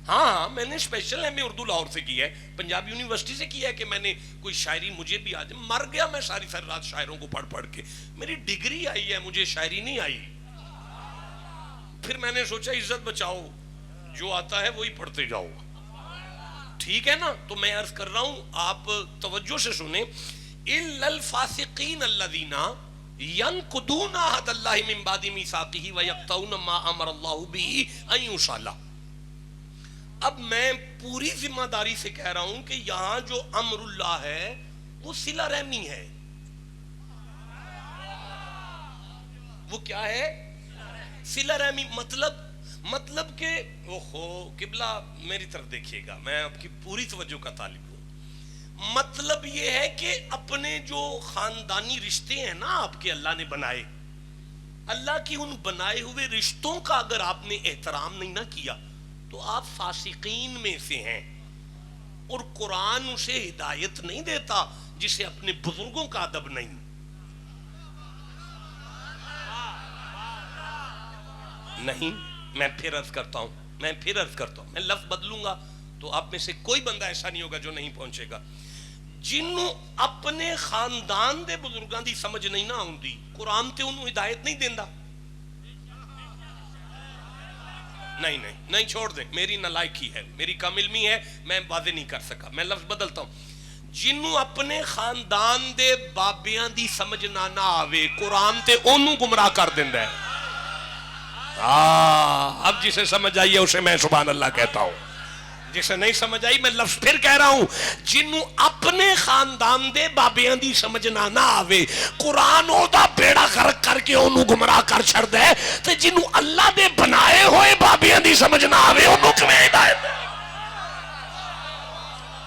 ہاں میں نے اسپیشل ایم اے اردو لاہور سے کیا ہے, پنجاب یونیورسٹی سے کیا ہے کہ میں نے کوئی شاعری مجھے بھی آ جائے. مر گیا میں ساری رات شاعروں کو پڑھ پڑھ کے, میری ڈگری آئی ہے, مجھے شاعری نہیں آئی. پھر میں نے سوچا عزت بچاؤ, جو آتا ہے وہی پڑھتے جاؤ, ٹھیک ہے نا. تو میں عرض کر رہا ہوں, آپ توجہ سے سنیں. الا الفاسقین الذین ینقضون عہد اللہ من بعد میثاقہ ویقطعون ما امر اللہ بہ ان یوصل. اب میں پوری ذمہ داری سے کہہ رہا ہوں کہ یہاں جو امر اللہ ہے وہ صلہ رحمی ہے. وہ کیا ہے؟ صلہ رحمی. مطلب کہ اوہو قبلہ میری طرف دیکھیے گا, میں آپ کی پوری توجہ کا طالب ہوں. مطلب یہ ہے کہ اپنے جو خاندانی رشتے ہیں نا آپ کے اللہ نے بنائے, اللہ کی ان بنائے ہوئے رشتوں کا اگر آپ نے احترام نہیں نہ کیا تو آپ فاسقین میں سے ہیں. اور قرآن اسے ہدایت نہیں دیتا جسے اپنے بزرگوں کا ادب نہیں. نہیں, میں پھر عرض کرتا ہوں, میں لفظ بدلوں گا تو آپ میں سے کوئی بندہ ایسا نہیں ہوگا جو نہیں پہنچے گا. جنوں اپنے خاندان دے بزرگاں دی سمجھ نہیں نہ آؤندی, قرآن تے انہوں ہدایت نہیں دیندا. نہیں نہیں نہیں چھوڑ دیں, میری نالائکی ہے, میری کم علمی ہے, میں واضح نہیں کر سکا, میں لفظ بدلتا ہوں. جنوں اپنے خاندان دے بابیاں دی سمجھ نہ آوے قرآن تے انہوں گمراہ کر دیندا ہے. اب جسے سمجھ آئی ہے اسے میں سبحان اللہ کہتا ہوں, جسے نہیں سمجھ آئی میں لفظ پھر کہہ رہا ہوں, جنوں اپنے خاندان دے بابیاں دی سمجھ نہ آوے قرآن او دا بیڑا غرق کر کے انہوں گمراہ کر چھڑ دے, تے جنوں اللہ دے بنائے ہوئے بابیاں دی سمجھ نہ آوے انہوں کیویں ہدایت ہے.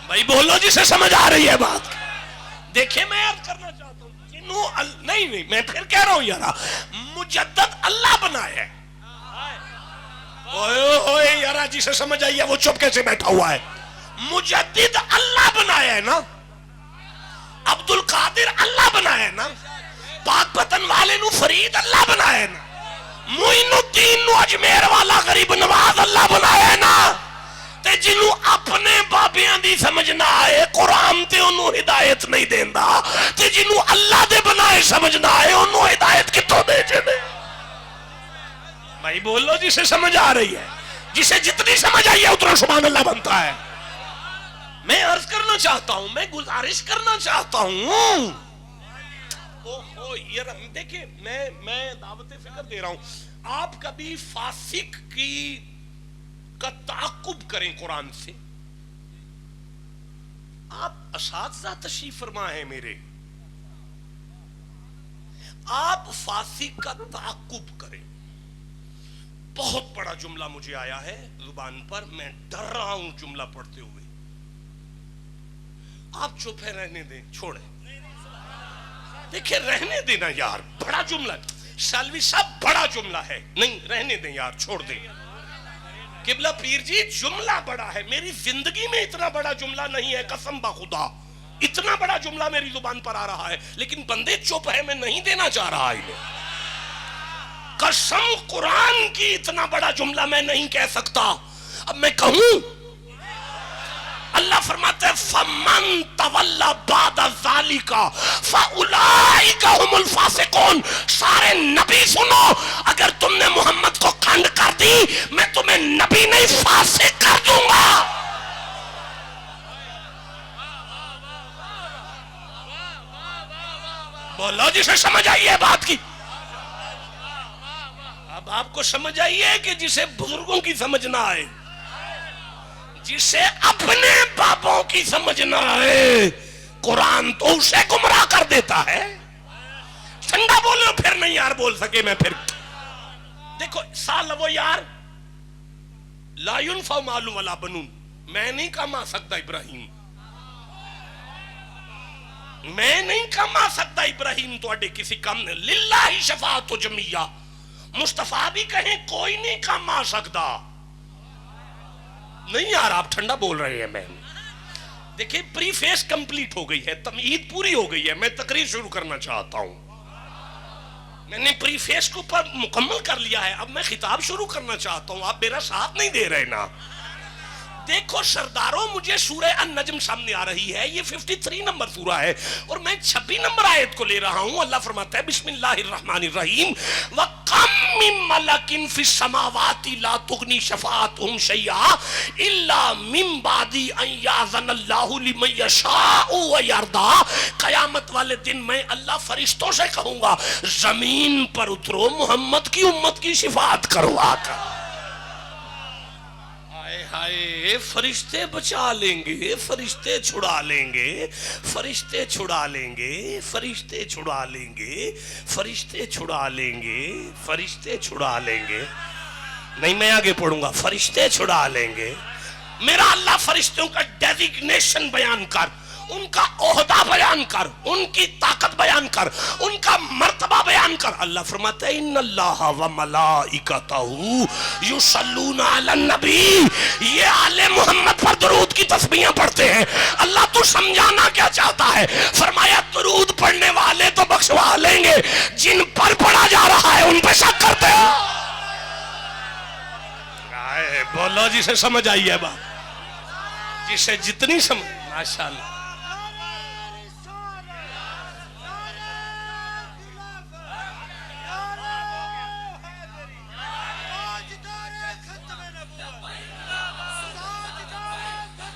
بھائی بولو جسے سمجھ آ رہی ہے بات. دیکھیں میں عرض کرنا چاہتا ہوں, جنوں نہیں میں پھر کہہ رہا ہوں یارا, مجدد اللہ بنائے ہے. اوئے یارا جسے سمجھ آئی ہے وہ چپ کیسے بیٹھا ہوا ہے. مجدد اللہ بنایا ہے نا, عبد القادر اللہ بنایا ہے نا, پاک پتن والے نو فرید اللہ بنایا ہے نا, معین الدین نو اجمیر والا غریب نواز اللہ بنایا ہے نا. تے جنوں اپنے بابیاں دی سمجھ نہ آئے قرآن تے انہوں ہدایت نہیں دیندا, تے جنوں اللہ دے بنائے سمجھ نہ آئے انہوں ہدایت کتوں دے جنے. بھائی بولو جسے سمجھ آ رہی ہے, جسے جتنی سمجھ آئی ہے اتنا سبحان اللہ بنتا ہے. میں عرض کرنا چاہتا ہوں, میں گزارش کرنا چاہتا ہوں, دیکھیں میں دعوت فکر دے رہا ہوں, آپ کبھی فاسق کا تعاقب کریں قرآن سے. آپ اساتذہ تشریف فرما ہیں میرے, آپ فاسق کا تعاقب کریں. بہت بڑا جملہ مجھے آیا ہے زبان پر, میں ڈر رہا ہوں جملہ پڑھتے ہوئے. آپ چپ ہے, رہنے دیں, چھوڑیں, دیکھیں رہنے دینا یار, بڑا جملہ سالوی صاحب بڑا جملہ ہے, نہیں رہنے دیں یار, چھوڑ دیں. قبلہ پیر جی جملہ بڑا ہے, میری زندگی میں اتنا بڑا جملہ نہیں ہے قسم بخدا, اتنا بڑا جملہ میری زبان پر آ رہا ہے, لیکن بندے چپ ہے, میں نہیں دینا چاہ رہا انہیں. قسم قرآن کی اتنا بڑا جملہ میں نہیں کہہ سکتا. اب میں کہوں, اللہ فرماتا ہے فَمَن تَوَلَّ بَعْدَ ذَلِكَ فَأُولَئِكَ هُمُ الْفَاسِقُونَ. سارے نبی سنو, اگر تم نے محمد کو کھنڈ کر دی میں تمہیں نبی نہیں فاسق کر دوں گا. بولو جسے سمجھ آئی ہے بات کی. اب آپ کو سمجھ آئی ہے کہ جسے بزرگوں کی سمجھ نہ آئے, جسے اپنے بابوں کی سمجھ نہ آئے قرآن تو اسے گمراہ کر دیتا ہے. ٹھنڈا بولو, پھر نہیں یار بول سکے میں. پھر دیکھو سال وہ یار لا ينفع مال ولا بنون, میں نہیں کما سکتا ابراہیم, میں نہیں کما سکتا ابراہیم توڑے کسی کام نے. للہ شفاعت جمیہ, مصطفیٰ بھی کہیں کوئی نہیں کام آ سکتا. نہیں یار آپ ٹھنڈا بول رہے ہیں. میں دیکھیں پری فیس کمپلیٹ ہو گئی ہے, تمہید پوری ہو گئی ہے, میں تقریر شروع کرنا چاہتا ہوں. میں نے پری فیس کو پر مکمل کر لیا ہے, اب میں خطاب شروع کرنا چاہتا ہوں. آپ میرا ساتھ نہیں دے رہے نا. دیکھو سرداروں, مجھے سورہ النجم سامنے آ رہی ہے, یہ 53 نمبر سورہ ہے اور میں 26 نمبر آیت کو لے رہا ہوں. اللہ فرماتا ہے بسم اللہ الرحمن الرحیم, وَقَمْ مِن مَلَكٍ فِي السَّمَاوَاتِ لَا تُغْنِي شَفَاعَتُهُمْ شَيْئًا إِلَّا مِن بَعْدِ أَن يَأْذَنَ اللَّهُ لِمَن يَشَاءُ وَيَرْضَىٰ. قیامت والے دن میں اللہ فرشتوں سے کہوں گا زمین پر اترو, محمد کی امت کی شفاعت کرو آ کر. ہائے فرشتے بچا لیں گے, فرشتے چھڑا لیں گے, فرشتے چھڑا لیں گے, فرشتے چھڑا لیں گے, فرشتے چھڑا لیں گے, فرشتے چھڑا لیں گے. نہیں میں آگے پڑھوں گا, فرشتے چھڑا لیں گے. میرا اللہ فرشتوں کا ڈیزگنیشن بیان کر, ان کا عہدہ بیان کر, ان کی طاقت بیان کر, ان کا مرتبہ بیان کر. اللہ فرماتا ہے ان اللہ و ملائکتہ یصلون علی النبی, یہ آل محمد پر درود کی تسبیحاں پڑھتے ہیں. اللہ تو سمجھانا کیا چاہتا ہے؟ فرمایا درود پڑھنے والے تو بخشوا لیں گے, جن پر پڑھا جا رہا ہے ان پہ شک کرتے ہیں. بولو جسے سمجھ آئی ہے بات, جسے جتنی سمجھ. ماشاءاللہ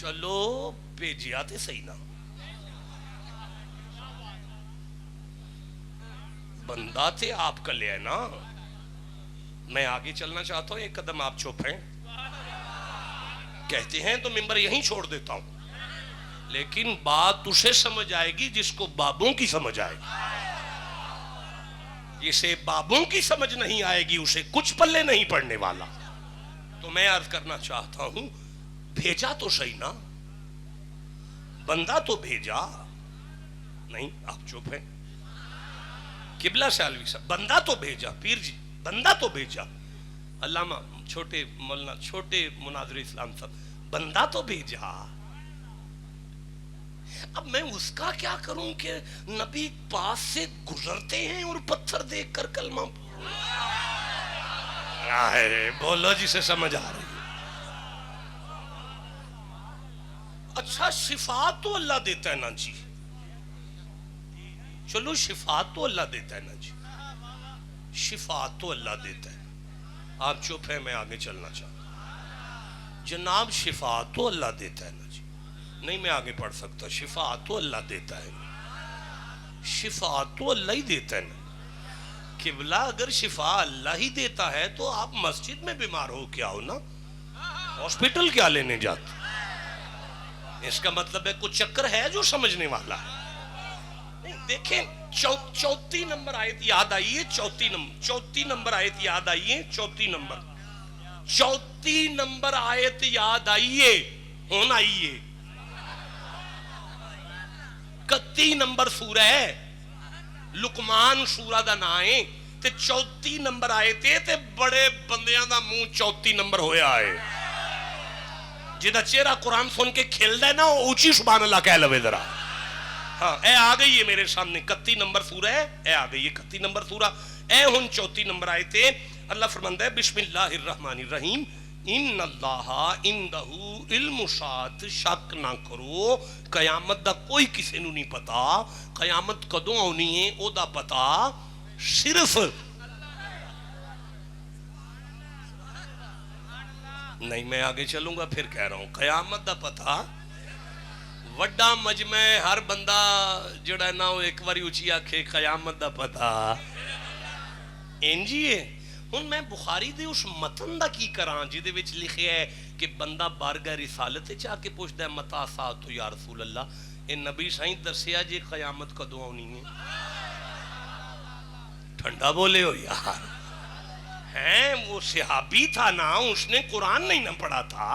چلو بھیجیا تے صحیح نا، بندہ تے آپ کا لیا ہے نا. میں آگے چلنا چاہتا ہوں، ایک قدم آپ چپ ہیں. کہتے ہیں تو ممبر یہیں چھوڑ دیتا ہوں، لیکن بات اسے سمجھ آئے گی جس کو بابوں کی سمجھ آئے گی. جسے بابوں کی سمجھ نہیں آئے گی اسے کچھ پلے نہیں پڑنے والا. تو میں عرض کرنا چاہتا ہوں، بھیجا تو صحیح نا، بندہ تو بھیجا نہیں. آپ چپ ہیں. قبلہ سالوی صاحب بندہ تو بھیجا، پیر جی بندہ تو بھیجا. علامہ چھوٹے مولانا چھوٹے مناظر اسلام صاحب بندہ تو بھیجا. اب میں اس کا کیا کروں کہ نبی پاس سے گزرتے ہیں اور پتھر دیکھ کر کلمہ بولو جسے سمجھ آ رہی ہے. اچھا شفاعت تو اللہ دیتا ہے نا جی، چلو شفاعت تو اللہ دیتا ہے نا جی، شفاعت تو اللہ دیتا ہے. آپ چپ ہیں، میں آگے چلنا چاہتا ہوں. جناب شفاعت تو اللہ دیتا ہے نا جی. نہیں میں آگے پڑھ سکتا. شفاعت تو اللہ دیتا ہے، شفاعت تو اللہ ہی دیتا ہے نا. قبلہ اگر شفا اللہ ہی دیتا ہے تو آپ مسجد میں بیمار ہو کیا ہو نا، ہاسپٹل کیا لینے جاتے. اس کا مطلب ہے کچھ چکر ہے جو سمجھنے والا ہے. دیکھیں چوتھی نمبر آیت یاد آئیے، چوتھی نمبر آیت یاد آئیے، چوتھی نمبر آیت یاد آئیے ہون آئیے. 31 نمبر سورہ ہے لقمان سورہ دا نام ہے تے 34 نمبر آیت ہے تے بڑے بندیاں دا منہ 34 نمبر ہویا ہے. جدہ چہرہ قرآن سن کے کھیل دے نا وہ اونچی سبحان اللہ کہہ لوے ذرا. ہاں اے آ گئی ہے میرے سامنے 31 نمبر سورہ ہے، اے آ گئی ہے 31 نمبر سورہ. اے ہن 34 نمبر آیت ہے. اللہ فرماندا ہے بسم اللہ الرحمن الرحیم ان اللہ عندہ علم الساعۃ، شک نہ کرو قیامت دا کوئی کسی نو نہیں پتا. قیامت کدوں آنی ہے او دا پتا صرف نہیں. میں آگے چلوں گا پھر کہہ رہا ہوں قیامت دا پتا وڈا مجمع ہر بندہ جڑا نا وہ ایک باری اچھی آکھے قیامت دا پتا انجی ہے. ہن میں بخاری دے اس متن دا کی کراں جدے وچ لکھیا ہے کہ بندہ بارگاہ رسالت چاہ کے پوچھدا ہے متا ساعت یا رسول اللہ. اے نبی سائیں دسیا جی قیامت کدوں آنی ہے. ٹھنڈا بولے ہو یار. ہیں وہ صحابی تھا نا، اس نے قرآن نہیں نہ پڑھا تھا،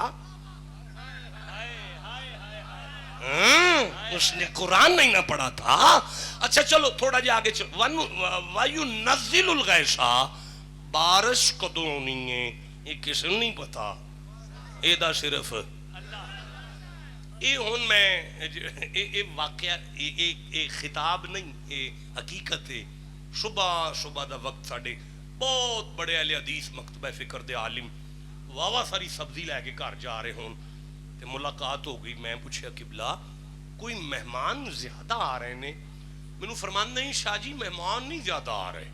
اس نے قرآن نہیں نہ پڑھا تھا. اچھا چلو تھوڑا جا آگے چلو. وَيُنَزِّلُ الْغَيْثَ، بارش کدوں ہونی ہے یہ کسی نے نہیں پتا. اے دا صرف اے ہن میں اے واقعہ اے خطاب نہیں، اے حقیقت ہے. صبح دا وقت ساڑے بہت بڑے اہل حدیث مکتبہ فکر دے عالم واہ ساری سبزی لے کے گھر جا رہے ہوں تے ملاقات ہو گئی. میں پوچھا قبلہ کوئی مہمان زیادہ آ رہے نے؟ مینوں فرمان نہیں شاہ جی مہمان نہیں زیادہ آ رہے.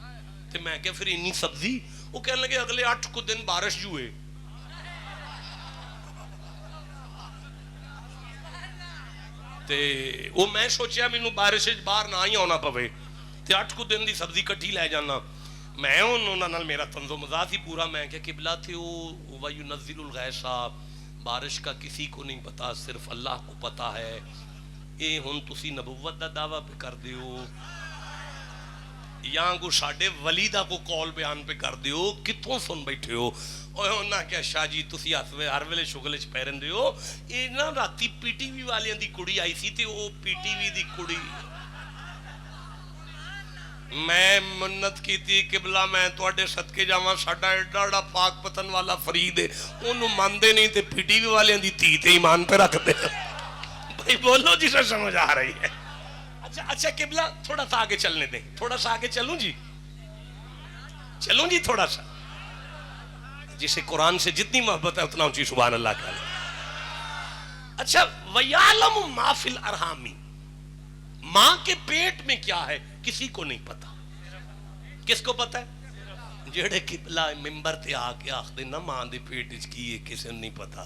تے میں کہ پھر انی سبزی؟ وہ کہنے لگے اگلے 8 کو دن بارش جو ہے. تے وہ میں سوچیا مینوں بارش باہر نہ ہی آنا پوے تے 8 کو دن دی سبزی کٹھی لے جانا. میں انہوں نال میرا طنز و مزاح ہی پورا. میں کہ قبلہ تھے وہ وَيُنَزِّلُ الْغَيْثَ، بارش کا کسی کو نہیں پتا صرف اللہ کو پتا ہے. اے ہن تسی نبوت دا دعویٰ پہ کر دیو یا کو ساڈے ولی دا کو قول بیان پہ کر دیو، کتوں سن بیٹھے ہو؟ اور انہاں کیا شاہ جی تسی ہر ویلے شغل وچ پے رہندے ہو. اے نا راتی پی ٹی وی والیاں دی کڑی آئی سی تے او پی ٹی وی دی کڑی میں منت کی تھی قبلہ میں تواڈے صدقے جاواں ساڈا ایڈا ایڈا پاک پتن والا فرید ہے اونوں ماندے نہیں تے پی ٹی وی والیاں دی تھی تے ایمان پہ رکھ دے. بھائی بولو جسے سمجھ آ رہی ہے. اچھا قبلہ تھوڑا سا آگے چلنے دیں، تھوڑا سا آگے چلوں جی، چلوں جی تھوڑا سا. جسے قرآن سے جتنی محبت ہے اتنا اونچی سبحان اللہ کا. اچھا وَيَعْلَمُ مَا فِي الْأَرْحَامِ، ماں کے پیٹ میں کیا ہے کسی کو نہیں پتا. کس کو پتا ہے؟ جڑے قبلہ ممبر تے آ کے آخدے نا ماں دے پیٹ وچ کی ہے کسی نے نہیں پتا.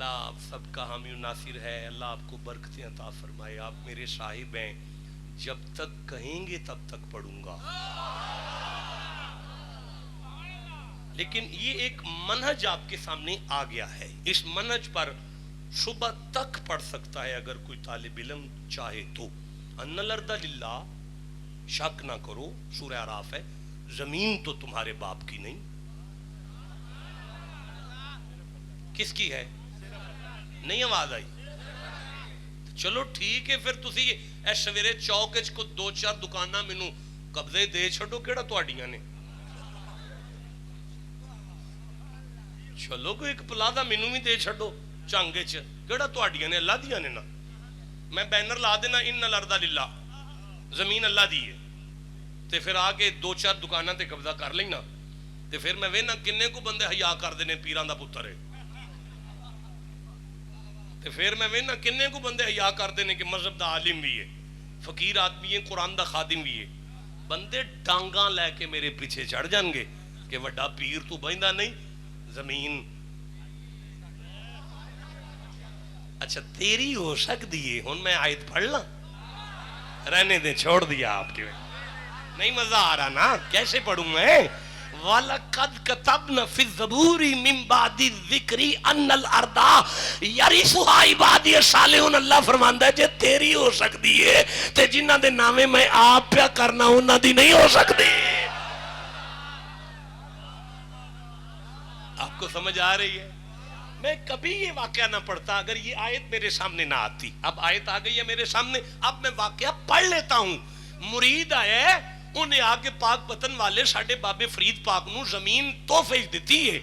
اللہ آپ سب کا حامی و ناصر ہے، اللہ آپ کو برکتیں عطا فرمائے، آپ میرے صاحب ہیں، جب تک کہیں گے تب تک پڑھوں گا۔ لیکن یہ ایک منہج آپ کے سامنے آ گیا ہے، اس منہج پر صبح تک پڑھ سکتا ہے اگر کوئی طالب علم چاہے تو۔ ان الارض للہ، شک نہ کرو، سورہ اعراف ہے، زمین تو تمہارے باپ کی نہیں، کس کی ہے؟ نہیں آواز آئی؟ چلو ٹھیک ہے، پھر تسی اے سویرے چوک وچ کو دو چار دکاناں مینوں قبضے دے چھڈو، کیڑا تہاڈیاں نے؟ چلو کوئی ایک پلازا مینوں بھی دے چھڈو چنگ وچ، کیڑا تہاڈیاں نے؟ اللہ دیاں نے نا۔ میں بینر لا دینا ان الارض للہ، زمین اللہ دی ہے، تے پھر آ کے دو چار دکاناں تے قبضہ کر لینا، تے پھر میں وینا کنے کو بندے حیا کردے نے پیراں دا پتر ہے، تے پھر میں وینا کنے کو بندے حیا کردے نے کہ مذہب دا عالم بھی ہے، فقیر آدمی ہے، قرآن دا خادم بھی ہے۔ بندے ڈانگاں لے کے میرے پیچھے چڑھ جان گے کہ وڈا پیر تو بہندا نہیں، زمین اچھا تیری ہو سکتی ہے۔ ہن میں آیت پڑھ لاں؟ رہنے دیں، چھوڑ دیا آپ کے، نہیں مزہ آ رہا نا، کیسے پڑھوں میں؟ وَلَقَدْ كَتَبْنَا فِي الزَّبُورِ مِن بَعْدِ الذِّكْرِ أَنَّ الْأَرْضَ يَرِثُهَا عِبَادِيَ الصَّالِحُونَ۔ اللہ فرماندا ہے جے تیری ہو سکتی ہے تے جنہاں دے نامے میں آپ پیا کرنا انہاں دی نہیں ہو سکتی۔ آپ کو سمجھ آ رہی ہے؟ میں کبھی یہ واقعہ نہ پڑھتا اگر یہ آیت میرے سامنے نہ آتی۔ اب آیت آ گئی ہے میرے سامنے، اب میں واقعہ پڑھ لیتا ہوں۔ مرید آئے انہیں آگے پاک پتن والے ساڑھے بابے فرید پاک نو زمین تحفے دیتی ہے،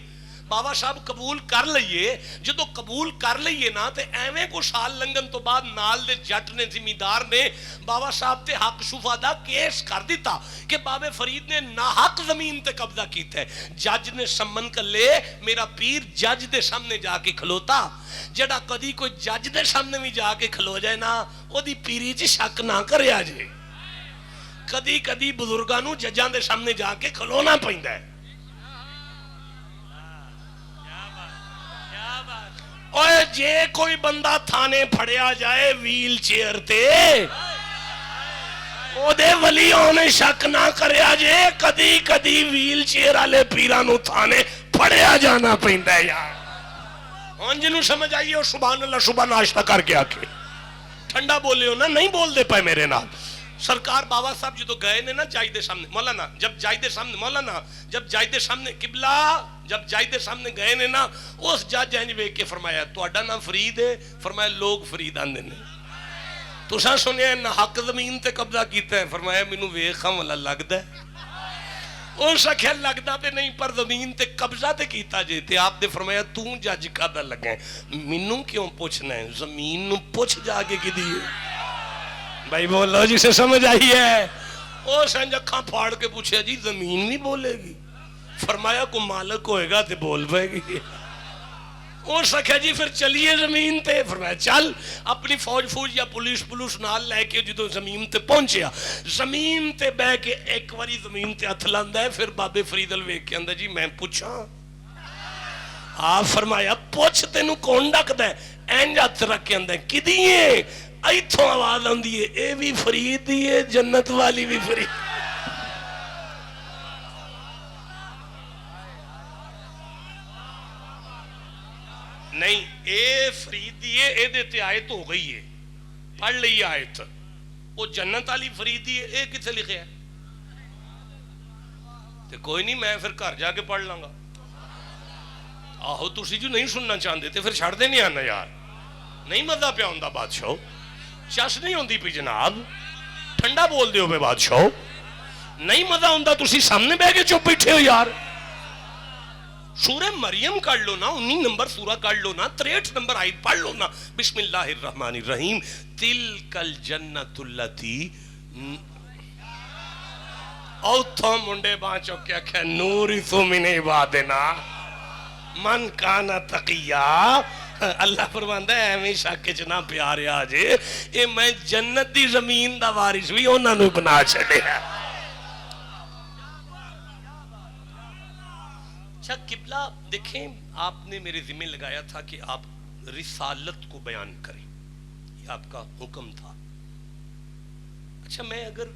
بابا صاحب قبول کر لئیے، جدو قبول کر لئیے نا تے ایویں کو سال لنگن تو بعد نال دے جٹ نے زمیندار نے بابا صاحب تے حق شفا دا کیس کر دیتا کہ بابے فرید نے ناحق زمین تے قبضہ کیتا ہے۔ جج نے سمن کر لے، میرا پیر جج دے سامنے جا کے کھلوتا، جڑا کدی کوئی جج دے سامنے بھی جا کے کھلو جائے نا او دی پیری چ شک نہ کرے آجے۔ کدی کدی بزرگاں نو ججاں دے سامنے جا کے کھلونا پیندا ہے۔ اوے جے کوئی بندہ تھانے پھڑیا جائے ویل چیئر تے او دے ولی ہونے شک نہ کریا جے، کدی کدی ویل چیئر والے پیراں نو تھانے پھڑیا جانا پیندا ہے یار۔ ہن جنوں سمجھ آئی ہو سبحان اللہ صبح ناشتہ کر کے آ کے ٹھنڈا بولے ہو نا، نہیں بول دے پائے میرے نال۔ سرکار بابا صاحب جدو گئے نے نا جائی دے سامنے، مولانا جب جائی دے سامنے، مولانا جب جائی دے سامنے قبلہ جب جائی دے سامنے گئے نے نا، اس جج اینج ویکھ کے فرمایا تہاڈا نام فرید ہے؟ فرمایا لوگ فرید آندے نے۔ تساں سنیا نہ حق زمین تے قبضہ کیتا ہے؟ فرمایا مینوں ویکھاں والا لگدا ہے۔ اس آکھیا لگدا تے نہیں پر زمین تے قبضہ تے کیتا جے، تے آپ نے فرمایا تو جج کدا لگا ہے؟ مینوں کیوں پوچھنا ہے؟ زمین نو پوچھ جا کے کی دی بھائی بولو جسے سمجھ آئی ہے۔ او سنج اکھاں پھاڑ کے پوچھے جی زمین بھی بولے گی؟ فرمایا کو مالک ہوئے گا تے بول پائے گی۔ او سکھا جی پھر چلیے زمین تے، فرمایا چل۔ اپنی فوج یا پولیس نال لے کے جدو زمین تے پہنچیا، زمین تے بہ کے ایک واری زمین تے ہتھ لاندا ہے، پھر بابے فریدل ویکھ کے آندا جی میں پوچھاں؟ آپ فرمایا پوچھ تینوں کون ڈکدا ہے؟ اینج ہتھ رکھ کے آندا ہے کدی ہے؟ ایتھوں آواز آندی ہے اے بھی فرید دی ہے، جنت والی بھی فرید۔ نہیں اے فرید دی ہے، اے دیتے آیت ہو گئی ہے، پڑھ لئی آیت۔ وہ جنت والی فرید دی ہے، اے کتنے لکھے ہے؟ تے کوئی نہیں میں پھر گھر جا کے پڑھ لاں گا۔ آہو تسی جو نہیں سننا چاہتے تے پھر چھڑ دے نہیں آنا یار، نہیں مزہ پیا ہوندا بادشاہ، چس نہیں ہوندی پی جناب، ٹھنڈا بول دیو پہ بادشاہ، نہیں مزہ ہوندا تسی سامنے بہ کے چپ بیٹھے ہو یار۔ سورہ مریم کر لو نا، 19 نمبر سورہ کر لو نا، 63 نمبر آیت پڑھ لو نا، بسم اللہ الرحمن الرحیم۔ تلک الجنت اللتی، اوتھوں منڈے بانچو کیا کہا نورث من عبادنا من کانا تقیہ۔ اللہ فرماندا ہے ہمیشہ کے جنا پیارے آجے، اے میں جنت دی زمین دا وارث بھی انہاں نو بنا چھڑے ہیں۔ اچھا قبلہ دیکھیں، آپ نے میرے ذمہ لگایا تھا کہ آپ رسالت کو بیان کریں، یہ آپ کا حکم تھا۔ اچھا، میں اگر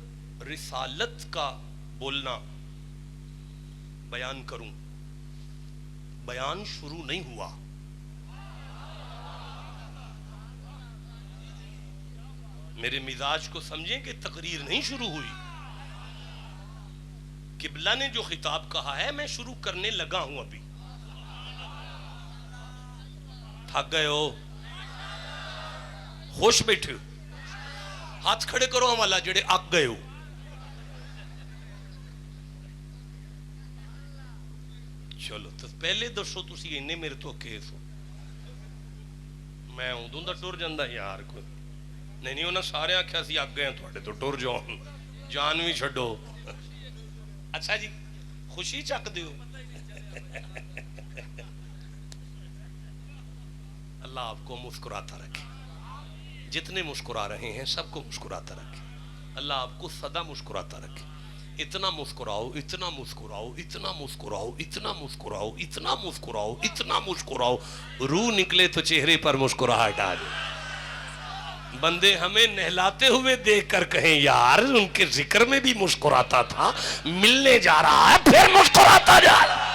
رسالت کا بولنا بیان کروں، بیان شروع نہیں ہوا، میرے مزاج کو سمجھیں کہ تقریر نہیں شروع ہوئی، قبلہ نے جو خطاب کہا ہے میں شروع کرنے لگا ہوں۔ ابھی تھک گئے ہو؟ خوش بیٹھے ہو؟ ہاتھ کھڑے کرو ہم اللہ جڑے اک گئے ہو۔ چلو تو پہلے دسو تسی اینے میرے تو کیس ہو، میں ادوں دا ٹر جاندہ یار کوئی نہیں انہاں سارے آکھیا سی اگ گئے ہیں تھوڑے تو ٹر جاؤ، جان بھی چھڈو۔ اچھا جی، خوشی چک دیو۔ اللہ آپ کو مسکراتا رکھے، جتنے مسکرا رہے ہیں سب کو مسکراتا رکھے، اللہ آپ کو سدا مسکراتا رکھے۔ اتنا مسکراؤ، اتنا مسکراؤ، اتنا مسکراؤ، اتنا مسکراؤ، اتنا مسکراؤ، اتنا مسکراؤ، روح نکلے تو چہرے پر مسکراہٹ آ جائے۔ بندے ہمیں نہلاتے ہوئے دیکھ کر کہیں یار ان کے ذکر میں بھی مسکراتا تھا، ملنے جا رہا ہے پھر مسکراتا جا رہا ہے۔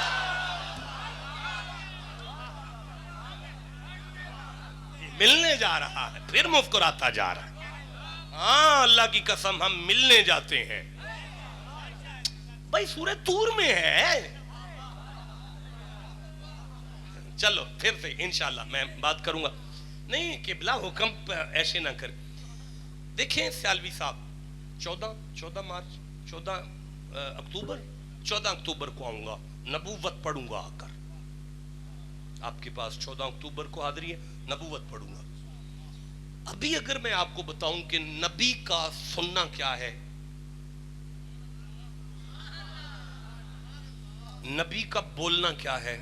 ملنے جا رہا ہے پھر مسکراتا جا رہا ہے۔ ہاں اللہ کی قسم ہم ملنے جاتے ہیں بھائی، سورہ طور میں ہے۔ چلو پھر سے انشاءاللہ میں بات کروں گا۔ نہیں قبلہ حکم ایسے نہ کریں۔ دیکھیں سیالوی صاحب، 14 اکتوبر کو آؤں گا، نبوت پڑھوں گا آ کر آپ کے پاس۔ 14 اکتوبر کو حاضری ہے، نبوت پڑھوں گا۔ ابھی اگر میں آپ کو بتاؤں کہ نبی کا سننا کیا ہے، نبی کا بولنا کیا ہے،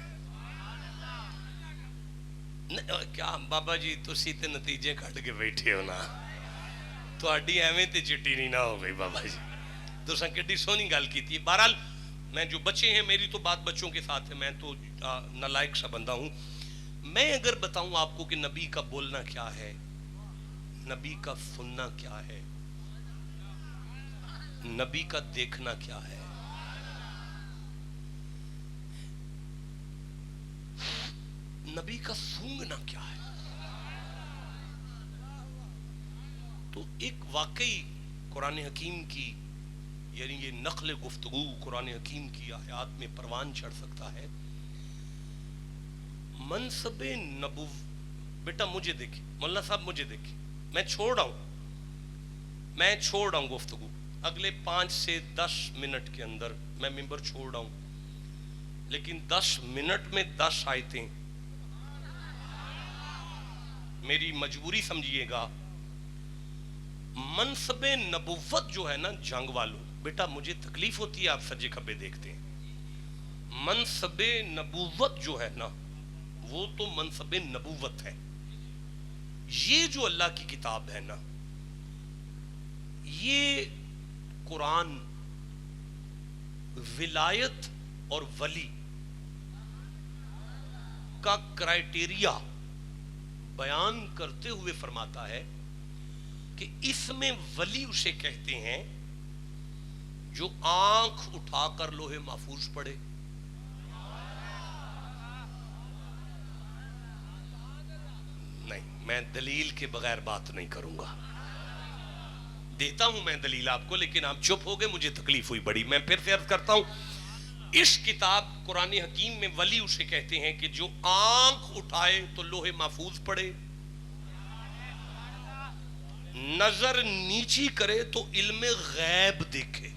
کیا بابا جی تسی تے نتیجے کھڑ کے بیٹھے ہو نا، تو اڈی ایویں تے چٹی نہیں نہ ہو گئی بابا جی، تو سن کٹی سونی گل کی تھی۔ بہرحال میں جو بچے ہیں میری تو بات بچوں کے ساتھ ہے، میں تو نالائق سا بندہ ہوں۔ میں اگر بتاؤں آپ کو کہ نبی کا بولنا کیا ہے، نبی کا سننا کیا ہے، نبی کا دیکھنا کیا ہے، نبی کا سونگنا کیا ہے، تو ایک واقعی قرآن حکیم کی، یعنی یہ نقل گفتگو قرآن حکیم کی آیات میں پروان چڑھ سکتا ہے۔ منصب بیٹا مجھے دیکھیں، مولانا صاحب مجھے دیکھیں، میں چھوڑ رہا ہوں گفتگو، اگلے 5 سے 10 منٹ کے اندر میں ممبر چھوڑ رہا ہوں، لیکن 10 منٹ میں 10 آیتیں، میری مجبوری سمجھیے گا۔ منصب نبوت جو ہے نا جنگ والوں، بیٹا مجھے تکلیف ہوتی ہے آپ سجے کھبے دیکھتے ہیں، منصب نبوت جو ہے نا وہ تو منصب نبوت ہے۔ یہ جو اللہ کی کتاب ہے نا، یہ قرآن ولایت اور ولی کا کرائیٹیریا بیان کرتے ہوئے فرماتا ہے کہ اس میں ولی اسے کہتے ہیں جو آنکھ اٹھا کر لوہے محفوظ پڑے، نہیں میں دلیل کے بغیر بات نہیں کروں گا، دیتا ہوں میں دلیل آپ کو، لیکن آپ چپ ہو گئے، مجھے تکلیف ہوئی بڑی۔ میں پھر سے عرض کرتا ہوں، اس کتاب قرآن حکیم میں ولی اسے کہتے ہیں کہ جو آنکھ اٹھائے تو لوہے محفوظ پڑے، نظر نیچی کرے تو علم غیب دیکھے،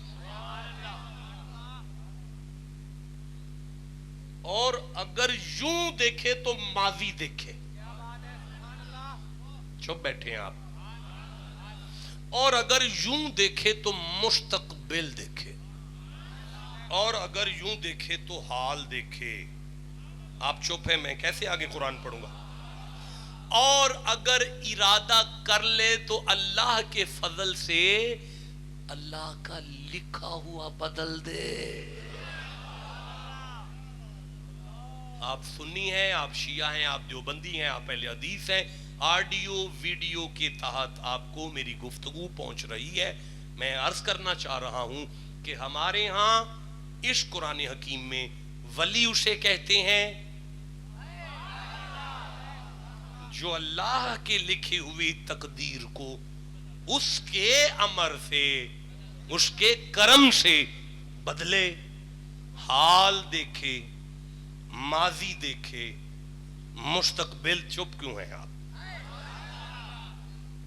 اور اگر یوں دیکھے تو ماضی دیکھے۔ چھپ بیٹھے ہیں آپ۔ اور اگر یوں دیکھے تو مستقبل دیکھے، اور اگر یوں دیکھے تو حال دیکھے۔ آپ چپ ہیں، میں کیسے آگے قرآن پڑھوں گا؟ اور اگر ارادہ کر لے تو اللہ کے فضل سے اللہ کا لکھا ہوا بدل دے۔ آپ سنی ہیں، آپ شیعہ ہیں، آپ دیوبندی ہیں، آپ اہل حدیث ہیں، آڈیو ویڈیو کے تحت آپ کو میری گفتگو پہنچ رہی ہے. میں عرض کرنا چاہ رہا ہوں کہ ہمارے ہاں اس قرآن حکیم میں ولی اسے کہتے ہیں جو اللہ کے لکھی ہوئی تقدیر کو اس کے امر سے، اس کے کرم سے بدلے. حال دیکھے، ماضی دیکھے، مستقبل. چپ کیوں ہیں آپ؟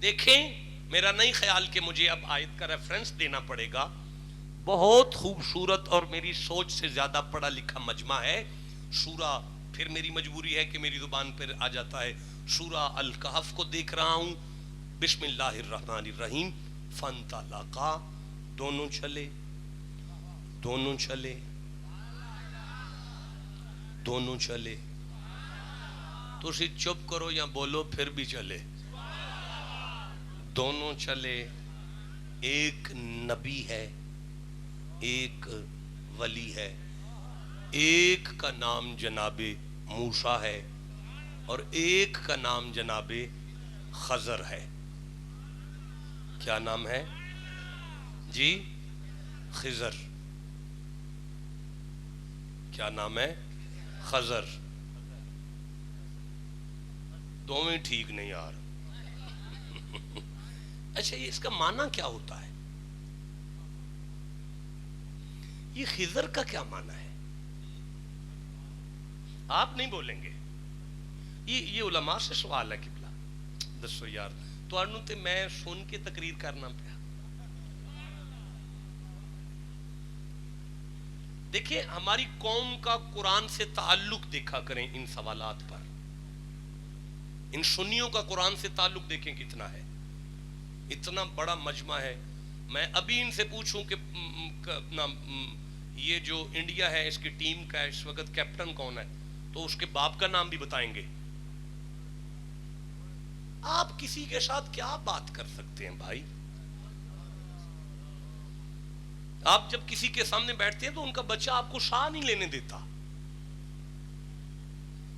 دیکھیں، میرا نہیں خیال کہ مجھے اب آیت کا ریفرنس دینا پڑے گا. بہت خوبصورت اور میری سوچ سے زیادہ پڑھا لکھا مجمع ہے. سورہ، پھر میری مجبوری ہے کہ میری زبان پر آ جاتا ہے، سورہ الکہف کو دیکھ رہا ہوں. بسم اللہ الرحمن الرحیم. فانطلقا، دونوں چلے، دونوں چلے، دونوں چلے. تو اسی چپ کرو یا بولو پھر بھی چلے. دونوں چلے. ایک نبی ہے، ایک ولی ہے. ایک کا نام جناب موسیٰ ہے اور ایک کا نام جناب خضر ہے. کیا نام ہے جی؟ خضر. کیا نام ہے؟ خضر. دونوں ٹھیک نہیں یار. اچھا، یہ اس کا معنی کیا ہوتا ہے؟ یہ خضر کا کیا معنی ہے؟ آپ نہیں بولیں گے. یہ علماء سے سوال ہے قبلہ. دسو یار، تو تے میں سن کے تقریر کرنا پیا. دیکھیں، ہماری قوم کا قرآن سے تعلق دیکھا کریں ان سوالات پر. ان سنیوں کا قرآن سے تعلق دیکھیں کتنا ہے. اتنا بڑا مجمع ہے. میں ابھی ان سے پوچھوں کہ یہ جو انڈیا ہے اس کی ٹیم کا اس وقت کیپٹن کون ہے، تو اس کے باپ کا نام بھی بتائیں گے. آپ کسی کے ساتھ کیا بات کر سکتے ہیں بھائی؟ آپ جب کسی کے سامنے بیٹھتے ہیں تو ان کا بچہ آپ کو سانس نہیں لینے دیتا.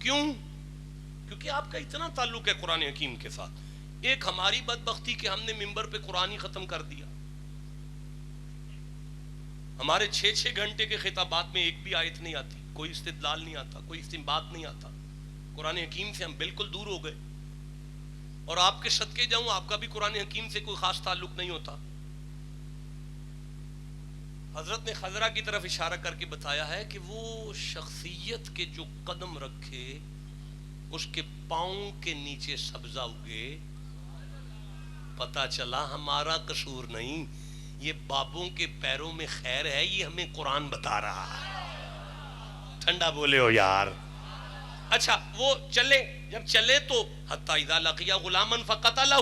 کیوں؟ کیونکہ آپ کا اتنا تعلق ہے قرآن حکیم کے ساتھ. ایک ہماری بدبختی کہ ہم نے ممبر پہ قرآن ہی ختم کر دیا. ہمارے 6 گھنٹے کے خطابات میں ایک بھی آیت نہیں آتی، کوئی استدلال نہیں آتا، کوئی استنباط نہیں آتا. قرآن حکیم سے ہم بالکل دور ہو گئے. اور آپ کے صدقے جاؤں، آپ کا بھی قرآن حکیم سے کوئی خاص تعلق نہیں ہوتا. حضرت نے خضرہ کی طرف اشارہ کر کے بتایا ہے کہ وہ شخصیت کے جو قدم رکھے اس کے پاؤں کے نیچے سبزہ اگے. پتا چلا ہمارا قصور نہیں، یہ بابوں کے پیروں میں خیر ہے. یہ ہمیں قرآن بتا رہا ہے. ٹھنڈا بولے ہو یار. اچھا، وہ چلے. جب چلے تو حتی اذا لقیا غلاما فقتلہ،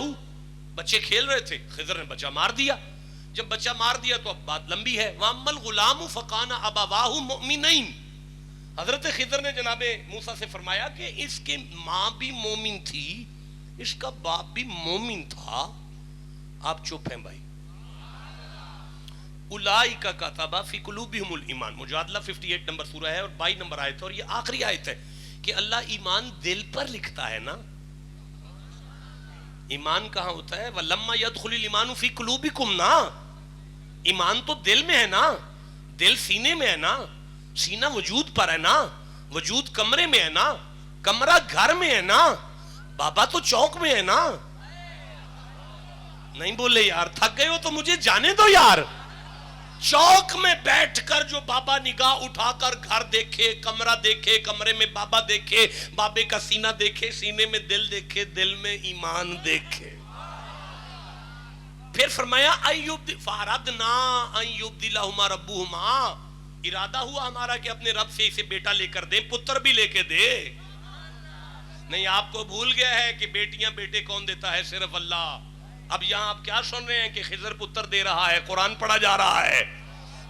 بچے کھیل رہے تھے، خضر نے بچہ مار دیا. جب بچہ مار دیا تو اب بات لمبی ہے. وَأَمَّا الْغُلَامُ فَكَانَ أَبَوَاهُ مُؤْمِنَيْنِ. حضرت خضر نے جناب موسیٰ سے فرمایا کہ اس کے ماں بھی مومن تھی، اس کا باپ بھی مومن تھا. آپ چپ ہیں بھائی. اولئک کتب فی قلوبہم الایمان. مجادلہ 58 نمبر سورہ ہے اور 22 نمبر آیت ہے، اور یہ آخری آیت ہے کہ اللہ ایمان دل پر لکھتا ہے نا. ایمان کہاں ہوتا ہے؟ وَلَمَّا يَدْخُلِ الْإِيمَانُ فِي قُلُوبِكُمْ نا. ایمان تو دل میں ہے نا، دل سینے میں ہے نا، سینہ وجود پر ہے نا، وجود کمرے میں ہے نا، کمرہ گھر میں ہے نا، بابا تو چوک میں ہے نا. نہیں بولے یار، تھک گئے ہو تو مجھے جانے دو یار. چوک میں بیٹھ کر جو بابا نگاہ اٹھا کر گھر دیکھے، کمرہ دیکھے، کمرے میں بابا دیکھے، بابے کا سینہ دیکھے، سینے میں دل دیکھے، دل میں ایمان دیکھے. پھر فرمایا فَأَرَدْنَا أَن يُبْدِلَهُمَا رَبُّهُمَا. ارادہ ہوا ہمارا کہ اپنے رب سے اسے بیٹا لے کر دے، پتر بھی لے کے دے. نہیں، آپ کو بھول گیا ہے کہ بیٹیاں بیٹے کون دیتا ہے؟ صرف اللہ. اب یہاں آپ کیا سن رہے ہیں کہ خضر پتر دے رہا ہے، قرآن پڑھا جا رہا ہے.